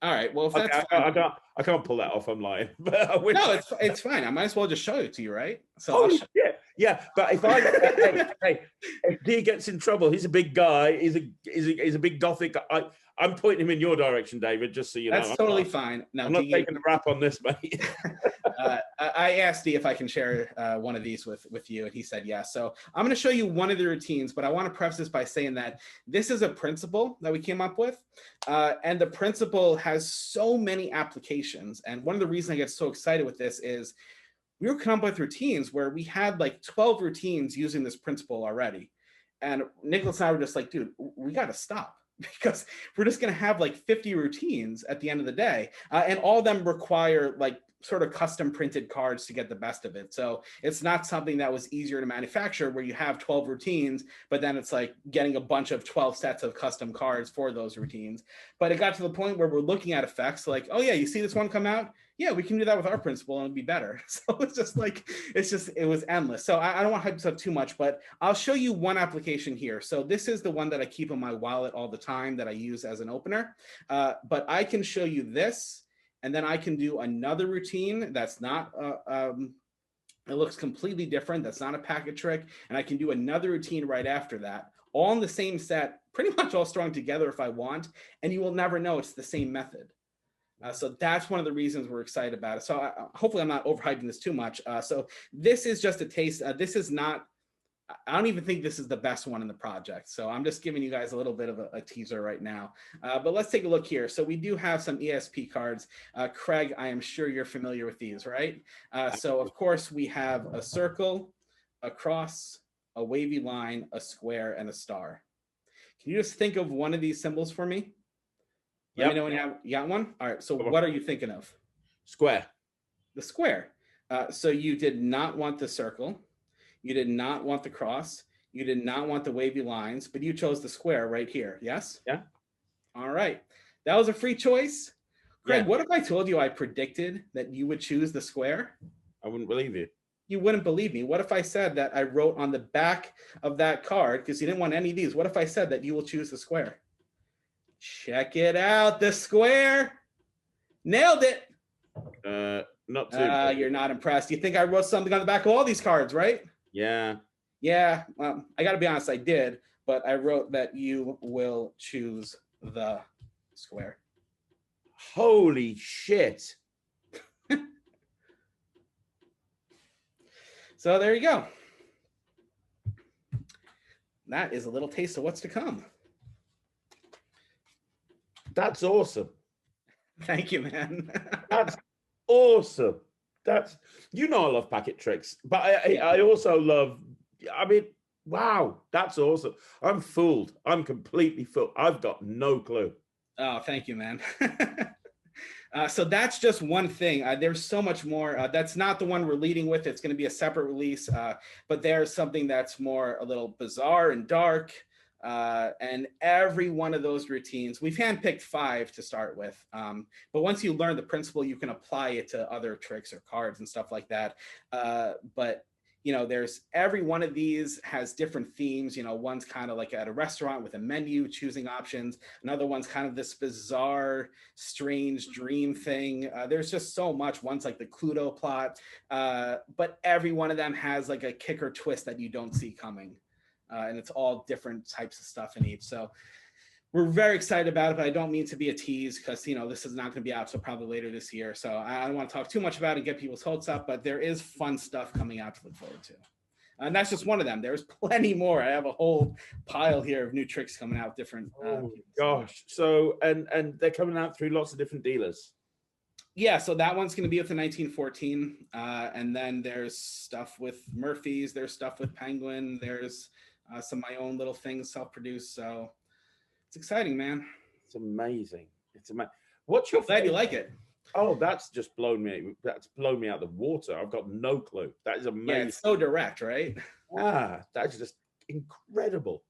All right. Well, if that's I can't pull that off. I'm lying. But no, it's fine. I might as well just show it to you, right? So yeah. But if if D gets in trouble, he's a big guy. He's a big gothic. I'm pointing him in your direction, David. Just so you know, that's totally fine. No, I'm not taking a rap on this, mate. I asked D if I can share one of these with you, and he said yes. So I'm going to show you one of the routines, but I want to preface this by saying that this is a principle that we came up with, and the principle has so many applications. And one of the reasons I get so excited with this is we were coming up with routines where we had like 12 routines using this principle already. And Nicholas and I were just like, dude, we got to stop, because we're just going to have like 50 routines at the end of the day. And all of them require like sort of custom printed cards to get the best of it. So it's not something that was easier to manufacture, where you have 12 routines, but then it's like getting a bunch of 12 sets of custom cards for those routines. But it got to the point where we're looking at effects like, oh yeah, you see this one come out? Yeah, we can do that with our principle and it'd be better. So it's just like, it was endless. So I don't want to hype this up too much, but I'll show you one application here. So this is the one that I keep in my wallet all the time that I use as an opener. But I can show you this, and then I can do another routine that's not, it looks completely different. That's not a packet trick. And I can do another routine right after that, all in the same set, pretty much all strung together if I want, and you will never know it's the same method. So that's one of the reasons we're excited about it. So hopefully I'm not overhyping this too much. So this is just a taste. This is not, I don't even think this is the best one in the project. So I'm just giving you guys a little bit of a teaser right now. But let's take a look here. So we do have some ESP cards. Craig, I am sure you're familiar with these, right? So of course we have a circle, a cross, a wavy line, a square, and a star. Can you just think of one of these symbols for me? Let me know when you got one. All right. So what are you thinking of? Square. The square. So you did not want the circle. You did not want the cross. You did not want the wavy lines, but you chose the square right here. Yes? Yeah. All right. That was a free choice. Craig, what if I told you I predicted that you would choose the square? I wouldn't believe you. You wouldn't believe me. What if I said that I wrote on the back of that card, because you didn't want any of these, what if I said that you will choose the square? Check it out, the square. Nailed it. Not too. You're not impressed. You think I wrote something on the back of all these cards, right? Yeah. Yeah. Well, I got to be honest, I did, but I wrote that you will choose the square. Holy shit. So there you go. That is a little taste of what's to come. That's awesome. Thank you, man. That's awesome. That's, I love packet tricks, but I also love, wow, that's awesome. I'm fooled. I'm completely fooled. I've got no clue. Oh, thank you, man. So that's just one thing. There's so much more. That's not the one we're leading with. It's going to be a separate release, but there's something that's more a little bizarre and dark. And every one of those routines, we've handpicked 5 to start with. But once you learn the principle, you can apply it to other tricks or cards and stuff like that. But you know, there's every one of these has different themes. You know, one's kind of like at a restaurant with a menu, choosing options. Another one's kind of this bizarre, strange dream thing. There's just so much. One's like the Cluedo plot, but every one of them has like a kicker twist that you don't see coming. And it's all different types of stuff in each. So we're very excited about it, but I don't mean to be a tease because, you know, this is not going to be out till probably later this year. So I don't want to talk too much about it and get people's hopes up, but there is fun stuff coming out to look forward to. And that's just one of them. There's plenty more. I have a whole pile here of new tricks coming out, different. Oh gosh. So, and they're coming out through lots of different dealers. Yeah, so that one's going to be with the 1914. And then there's stuff with Murphy's. There's stuff with Penguin. There's some of my own little things self-produced. So it's exciting, man. It's amazing. It's amazing. What's your glad you like it? Oh, that's just blown me. That's blown me out of the water. I've got no clue. That is amazing. Yeah, it's so direct, right? That's just incredible.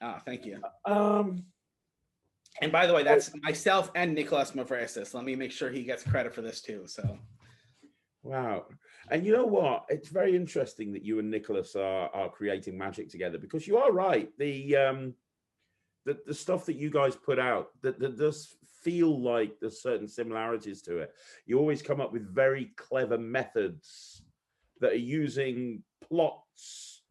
Ah, thank you. And by the way, that's myself and Nicholas Mavresis. Let me make sure he gets credit for this too. So, wow. And you know what? It's very interesting that you and Nicholas are creating magic together, because you are right. The stuff that you guys put out, that does feel like there's certain similarities to it. You always come up with very clever methods that are using plots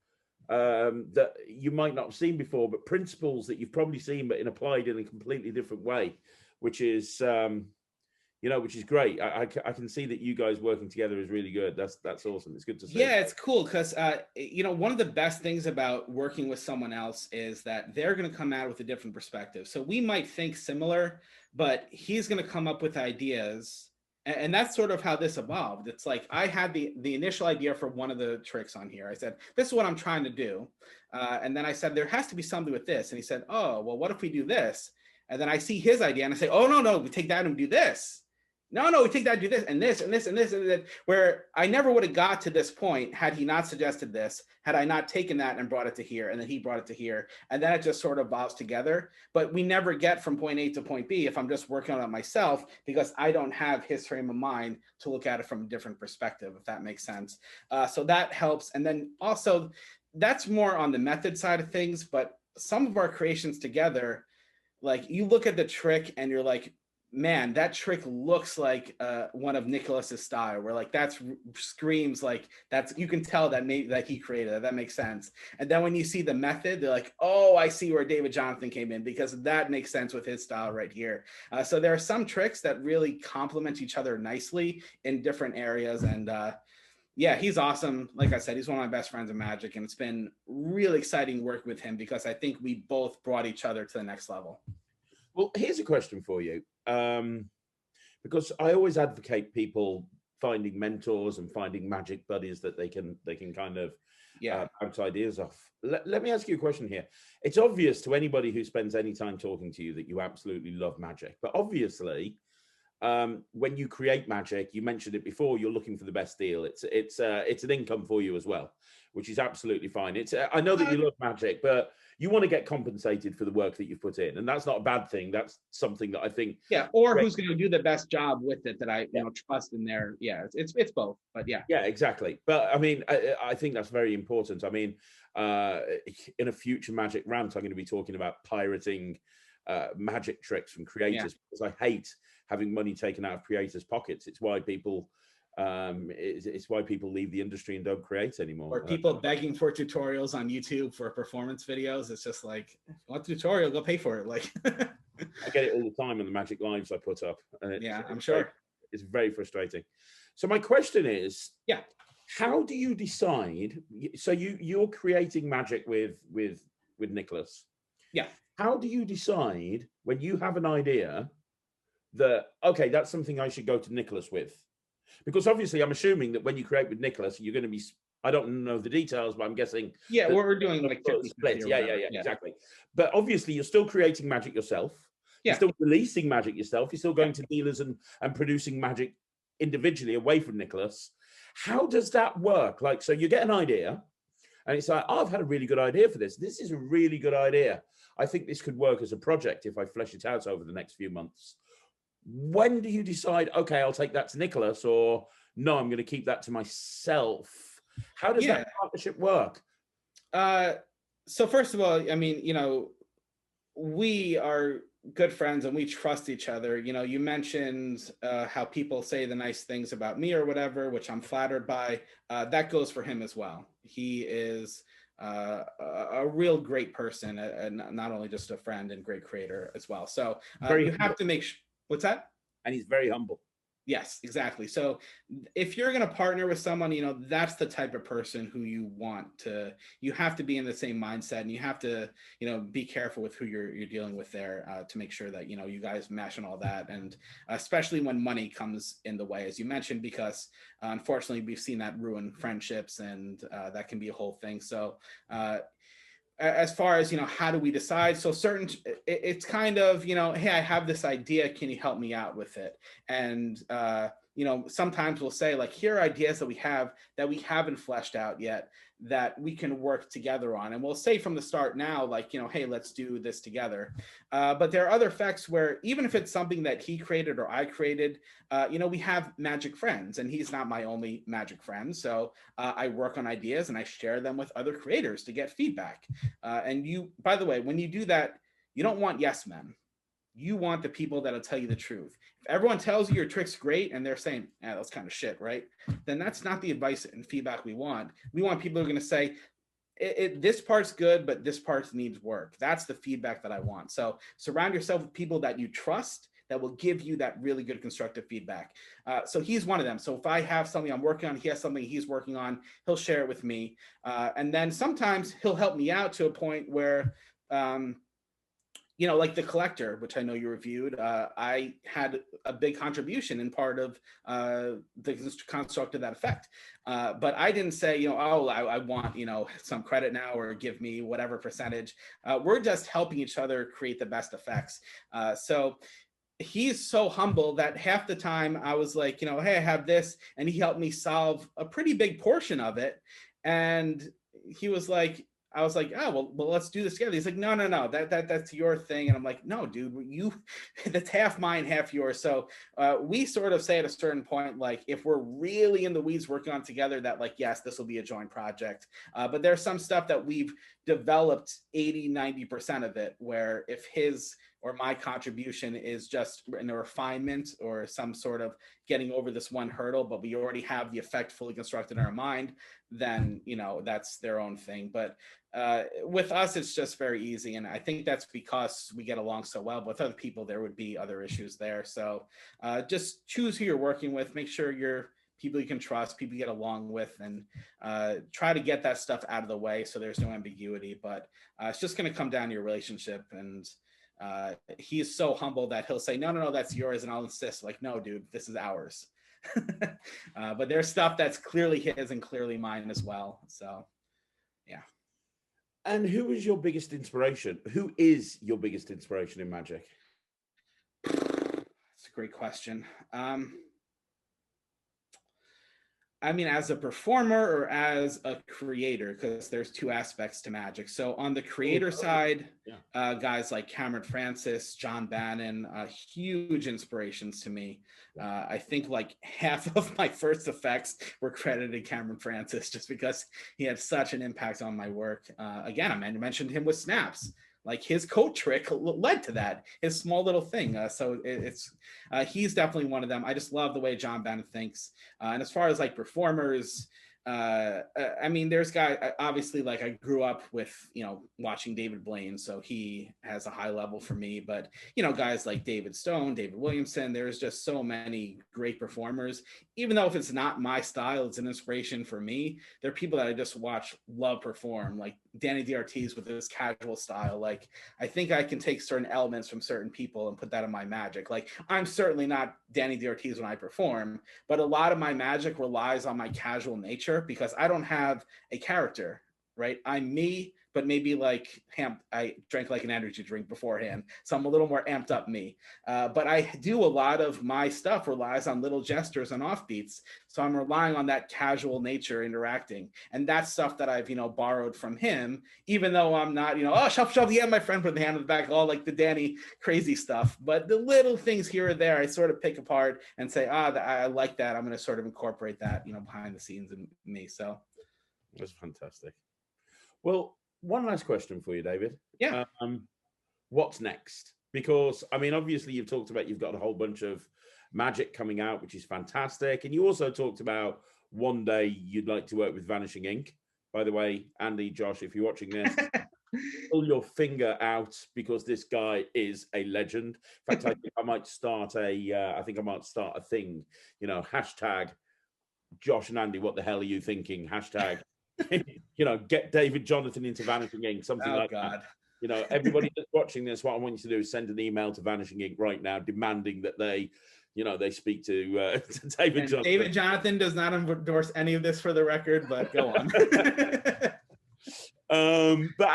that you might not have seen before, but principles that you've probably seen, but applied in a completely different way, which is, you know, which is great. I can see that you guys working together is really good. That's awesome. It's good to see. Yeah, it's cool because, you know, one of the best things about working with someone else is that they're going to come out with a different perspective. So we might think similar, but he's going to come up with ideas. And that's sort of how this evolved. It's like I had the initial idea for one of the tricks on here. I said, this is what I'm trying to do. And then I said, there has to be something with this. And he said, oh, well, what if we do this? And then I see his idea and I say, oh, no, we take that and we do this. No, we take that, do this, and this, and this, and this, and that, where I never would have got to this point had he not suggested this, had I not taken that and brought it to here, and then he brought it to here, and then it just sort of evolves together. But we never get from point A to point B if I'm just working on it myself, because I don't have his frame of mind to look at it from a different perspective, if that makes sense. So that helps. And then also, that's more on the method side of things, but some of our creations together, like you look at the trick and you're like, man, that trick looks like one of Nicholas's style, where like that's screams like that's, you can tell that that he created it. That makes sense. And then when you see the method, they're like, oh, I see where David Jonathan came in, because that makes sense with his style right here. So there are some tricks that really complement each other nicely in different areas. And yeah, he's awesome. Like I said, he's one of my best friends in Magic, and it's been really exciting work with him because I think we both brought each other to the next level. Well, here's a question for you. Because I always advocate people finding mentors and finding magic buddies that they can kind of bounce ideas off. Let me ask you a question here. It's obvious to anybody who spends any time talking to you that you absolutely love magic, but obviously when you create magic, you mentioned it before, you're looking for the best deal. It's an income for you as well, which is absolutely fine. It's I know that you love magic, but you want to get compensated for the work that you've put in, and that's not a bad thing. That's something that I think. Yeah, or who's going to do the best job with it that I trust in there. Yeah, it's both, but yeah. Yeah, exactly. But I mean, I think that's very important. I mean, in a future Magic rant, I'm going to be talking about pirating magic tricks from creators, because I hate having money taken out of creators' pockets. It's why people. It's why people leave the industry and don't create anymore. Or people begging for tutorials on YouTube for performance videos. It's just like, if you want a tutorial, go pay for it. Like I get it all the time on the Magic Lives I put up. And I'm sure. It's very frustrating. So my question is, how do you decide? So you're creating magic with Nicholas. Yeah. How do you decide when you have an idea that, okay, that's something I should go to Nicholas with? Because obviously, I'm assuming that when you create with Nicholas, you're going to be, I don't know the details, but I'm guessing. Yeah, we're doing like 50 split. Yeah, exactly. But obviously, you're still creating magic yourself. Yeah. You're still releasing magic yourself. You're still going to dealers and producing magic individually away from Nicholas. How does that work? Like, so you get an idea, and it's like, oh, I've had a really good idea for this. This is a really good idea. I think this could work as a project if I flesh it out over the next few months. When do you decide, okay, I'll take that to Nicholas, or no, I'm going to keep that to myself How does that partnership work? So first of all, I mean, we are good friends and we trust each other. You mentioned how people say the nice things about me or whatever, which I'm flattered by. That goes for him as well. He is a real great person, and not only just a friend and great creator as well. So you have to make what's that? And he's very humble. Yes, exactly. So if you're going to partner with someone, that's the type of person who you have to be in the same mindset, and you have to, be careful with who you're dealing with there to make sure that, you guys mesh and all that. And especially when money comes in the way, as you mentioned, because unfortunately we've seen that ruin friendships, and that can be a whole thing. So as far as how do we decide, so it's kind of hey, I have this idea, can you help me out with it? And sometimes we'll say, like, here are ideas that we haven't fleshed out yet that we can work together on, and we'll say from the start now, like, hey, let's do this together. But there are other effects where even if it's something that he created or I created, we have magic friends, and he's not my only magic friend. So I work on ideas and I share them with other creators to get feedback. And by the way, when you do that, you don't want yes men. You want the people that'll tell you the truth. If everyone tells you your trick's great and they're saying, yeah, that's kind of shit, right? Then that's not the advice and feedback we want. We want people who are going to say, this part's good, but this part needs work. That's the feedback that I want. So surround yourself with people that you trust, that will give you that really good constructive feedback. So he's one of them. So if I have something I'm working on, he has something he's working on, he'll share it with me. And then sometimes he'll help me out to a point where, like The Collector, which I know you reviewed, I had a big contribution in part of the construct of that effect. But I didn't say, I want, some credit now or give me whatever percentage. We're just helping each other create the best effects. So he's so humble that half the time I was like, hey, I have this, and he helped me solve a pretty big portion of it. And he was like, I was like, oh, well, let's do this together. He's like, no, that's your thing. And I'm like, no, dude, that's half mine, half yours. So we sort of say at a certain point, like, if we're really in the weeds working on together, that, like, yes, this will be a joint project. But there's some stuff that we've developed 80-90% of it, where if his or my contribution is just in a refinement or some sort of getting over this one hurdle, but we already have the effect fully constructed in our mind, then, that's their own thing. But with us, it's just very easy. And I think that's because we get along so well. But with other people, there would be other issues there. So just choose who you're working with, make sure you're people you can trust, people you get along with, and try to get that stuff out of the way so there's no ambiguity. But it's just going to come down to your relationship. And he's so humble that he'll say, no, that's yours. And I'll insist, like, no, dude, this is ours. But there's stuff that's clearly his and clearly mine as well. So, yeah. And who is your biggest inspiration? Who is your biggest inspiration in magic? That's a great question. I mean, as a performer or as a creator, because there's two aspects to magic. So on the creator side, guys like Cameron Francis, John Bannon, huge inspirations to me. I think like half of my first effects were credited Cameron Francis just because he had such an impact on my work. Again, I mentioned him with snaps. Like his coat trick led to that, his small little thing. So he's definitely one of them. I just love the way John Bannon thinks. And as far as like performers, I mean, there's guys, obviously, like I grew up with, watching David Blaine, so he has a high level for me, but, guys like David Stone, David Williamson, there's just so many great performers. Even though if it's not my style, it's an inspiration for me. There are people that I just watch, love perform, like Danny DRT's with his casual style. Like, I think I can take certain elements from certain people and put that in my magic. Like, I'm certainly not Danny DRT's when I perform, but a lot of my magic relies on my casual nature because I don't have a character, right? I'm me, but maybe like I drank like an energy drink beforehand, so I'm a little more amped up me. But I do a lot of my stuff relies on little gestures and offbeats, so I'm relying on that casual nature interacting, and that's stuff that I've borrowed from him. Even though I'm not oh shove, yeah, my friend put the hand on the back, all like the Danny crazy stuff. But the little things here or there, I sort of pick apart and say, I like that. I'm going to sort of incorporate that behind the scenes in me. So That's fantastic. Well, one last question for you, David. Yeah. What's next? Because I mean, obviously, you've talked about you've got a whole bunch of magic coming out, which is fantastic, and you also talked about one day you'd like to work with Vanishing Ink. By the way, Andy, Josh, if you're watching this, pull your finger out because this guy is a legend. In fact, I think I might start a thing. You know, hashtag Josh and Andy. What the hell are you thinking? Hashtag. You know, get David Jonathan into Vanishing Ink, something like that. You know, everybody that's watching this, what I want you to do is send an email to Vanishing Ink right now, demanding that they, you know, they speak to David Jonathan. David Jonathan does not endorse any of this for the record, but go on. But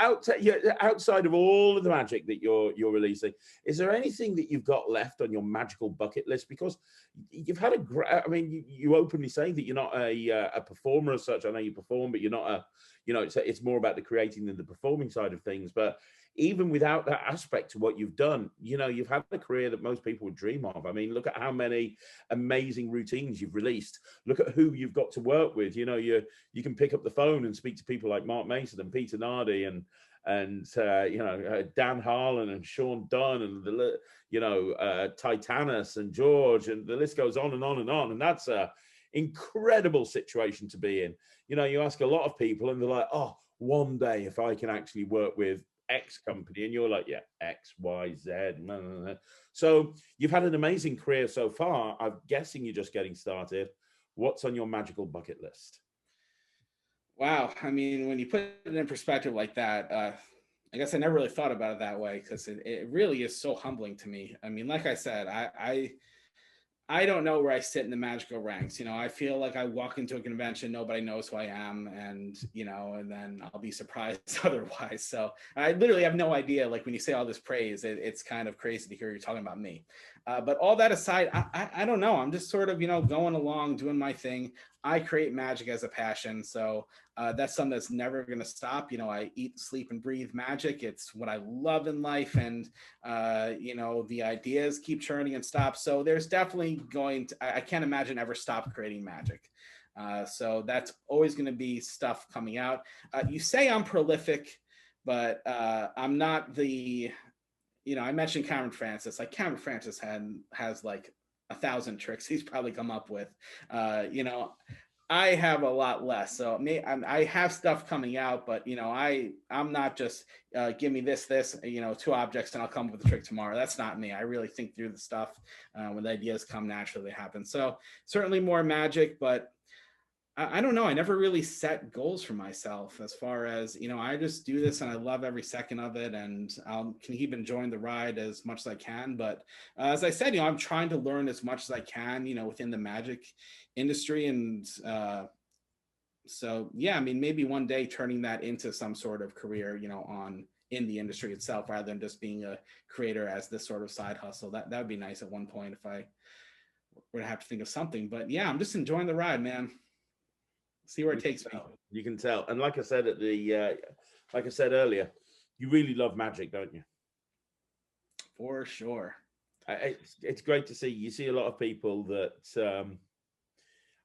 outside of all of the magic that you're releasing, is there anything that you've got left on your magical bucket list? Because you've had I mean, you openly say that you're not a performer as such. I know you perform, but you're not a, you know, it's more about the creating than the performing side of things. But even without that aspect to what you've done, you know, you've had a career that most people would dream of. I mean, look at how many amazing routines you've released. Look at who you've got to work with. You know, you can pick up the phone and speak to people like Mark Mason and Peter Nardi and you know, Dan Harlan and Sean Dunn and Titanus and George, and the list goes on and on and on. And that's a incredible situation to be in. You know, you ask a lot of people and they're like, oh, one day if I can actually work with X company, and you're like, yeah, X, Y, Z. So you've had an amazing career so far. I'm guessing you're just getting started. What's on your magical bucket list? Wow. I mean, when you put it in perspective like that, I guess I never really thought about it that way, because it really is so humbling to me. I mean, like I said, I don't know where I sit in the magical ranks. You know, I feel like I walk into a convention, nobody knows who I am, and, you know, and then I'll be surprised otherwise. So I literally have no idea. Like, when you say all this praise, it's kind of crazy to hear you talking about me. But all that aside, I don't know. I'm just sort of, you know, going along, doing my thing. I create magic as a passion. So that's something that's never going to stop. You know, I eat, sleep, and breathe magic. It's what I love in life. And, you know, the ideas keep churning and stop. So there's definitely I can't imagine ever stop creating magic. So that's always going to be stuff coming out. You say I'm prolific, but I'm not the, you know, I mentioned Cameron Francis. Like, Cameron Francis has like 1,000 tricks he's probably come up with. You know, I have a lot less. So I have stuff coming out, but, you know, I'm not just give me this, you know, 2 objects and I'll come up with a trick tomorrow. That's not me. I really think through the stuff. When the ideas come naturally, they happen. So certainly more magic, but I don't know. I never really set goals for myself as far as, you know, I just do this and I love every second of it, and I'll can keep enjoying the ride as much as I can. But as I said, you know, I'm trying to learn as much as I can, you know, within the magic industry. And so, yeah, I mean, maybe one day turning that into some sort of career, you know, in the industry itself, rather than just being a creator as this sort of side hustle. That would be nice at one point if I were to have to think of something. But yeah, I'm just enjoying the ride, man. See where it takes me. You can tell. And like I said like I said earlier, you really love magic, don't you? For sure. It's great to see. You see a lot of people that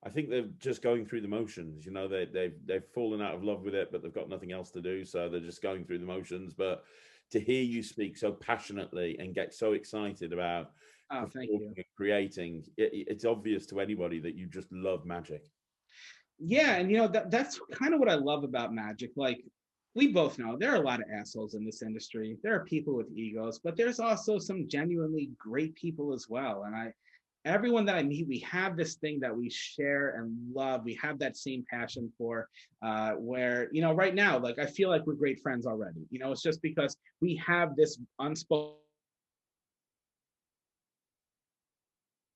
I think they're just going through the motions. You know, they've fallen out of love with it, but they've got nothing else to do, so they're just going through the motions. But to hear you speak so passionately and get so excited about performing and creating, it's obvious to anybody that you just love magic. Yeah, and you know, that's kind of what I love about magic. Like, we both know there are a lot of assholes in this industry. There are people with egos, but there's also some genuinely great people as well. And everyone that I meet, we have this thing that we share and love. We have that same passion for, where, you know, right now, like, I feel like we're great friends already. You know, it's just because we have this unspoken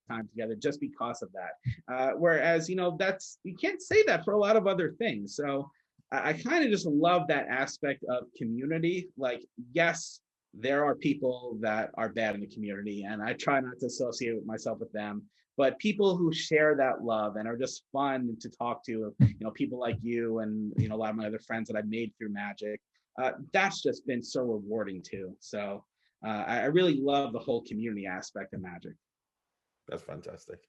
time together just because of that. Whereas, you know, you can't say that for a lot of other things. So I kind of just love that aspect of community. Like, yes, there are people that are bad in the community, and I try not to associate myself with them. But people who share that love and are just fun to talk to, you know, people like you and, you know, a lot of my other friends that I've made through magic, that's just been so rewarding too. So I really love the whole community aspect of magic. That's fantastic.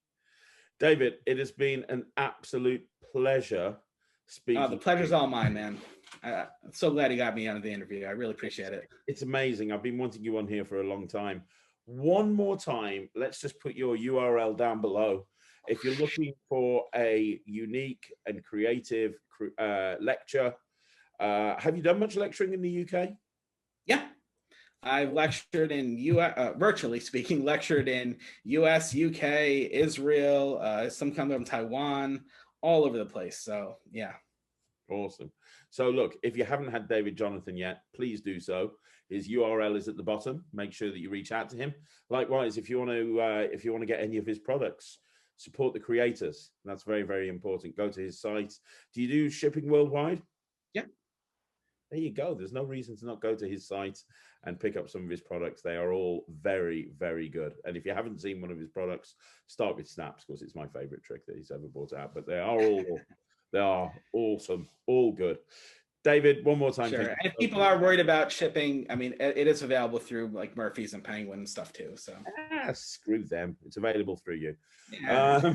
David, it has been an absolute pleasure The pleasure's all mine, man. I'm so glad you got me on the interview. I really appreciate it. It's amazing. I've been wanting you on here for a long time. One more time, let's just put your URL down below. If you're looking for a unique and creative lecture, have you done much lecturing in the UK? Yeah. I've lectured in virtually speaking, lectured in US, UK, Israel, some kind of Taiwan, all over the place. So yeah. Awesome. So look, if you haven't had David Jonathan yet, please do so. His URL is at the bottom. Make sure that you reach out to him. Likewise, if you want to get any of his products, support the creators. That's very, very important. Go to his site. Do you do shipping worldwide? Yeah. There you go. There's no reason to not go to his site and pick up some of his products. They are all very, very good. And if you haven't seen one of his products, start with snaps, because it's my favorite trick that he's ever brought out. But they are awesome, all good. David, one more time. Sure. And if people are worried about shipping, I mean, it is available through like Murphy's and Penguin and stuff too. So screw them. It's available through you. Yeah.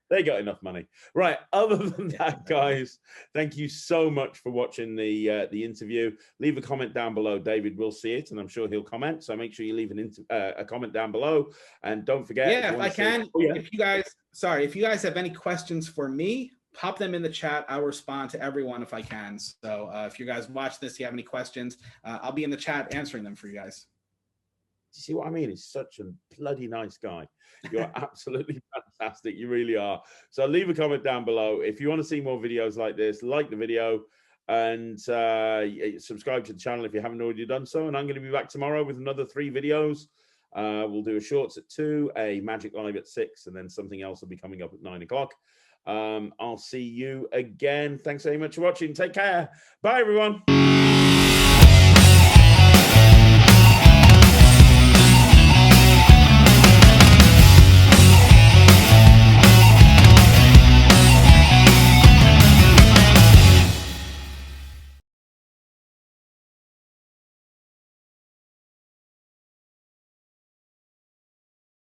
They got enough money. Right. Other than that, guys, thank you so much for watching the interview. Leave a comment down below. David will see it, and I'm sure he'll comment. So make sure you leave a comment down below. And don't forget. Yeah, if I can, if you guys have any questions for me, pop them in the chat. I'll respond to everyone if I can. So if you guys watch this, you have any questions, I'll be in the chat answering them for you guys. You see what I mean? He's such a bloody nice guy. You're absolutely fantastic. You really are. So leave a comment down below. If you want to see more videos like this, like the video and subscribe to the channel if you haven't already done so. And I'm going to be back tomorrow with another 3 videos. We'll do a shorts at 2, a magic live at 6, and then something else will be coming up at 9 o'clock. I'll see you again. Thanks very much for watching. Take care. Bye, everyone.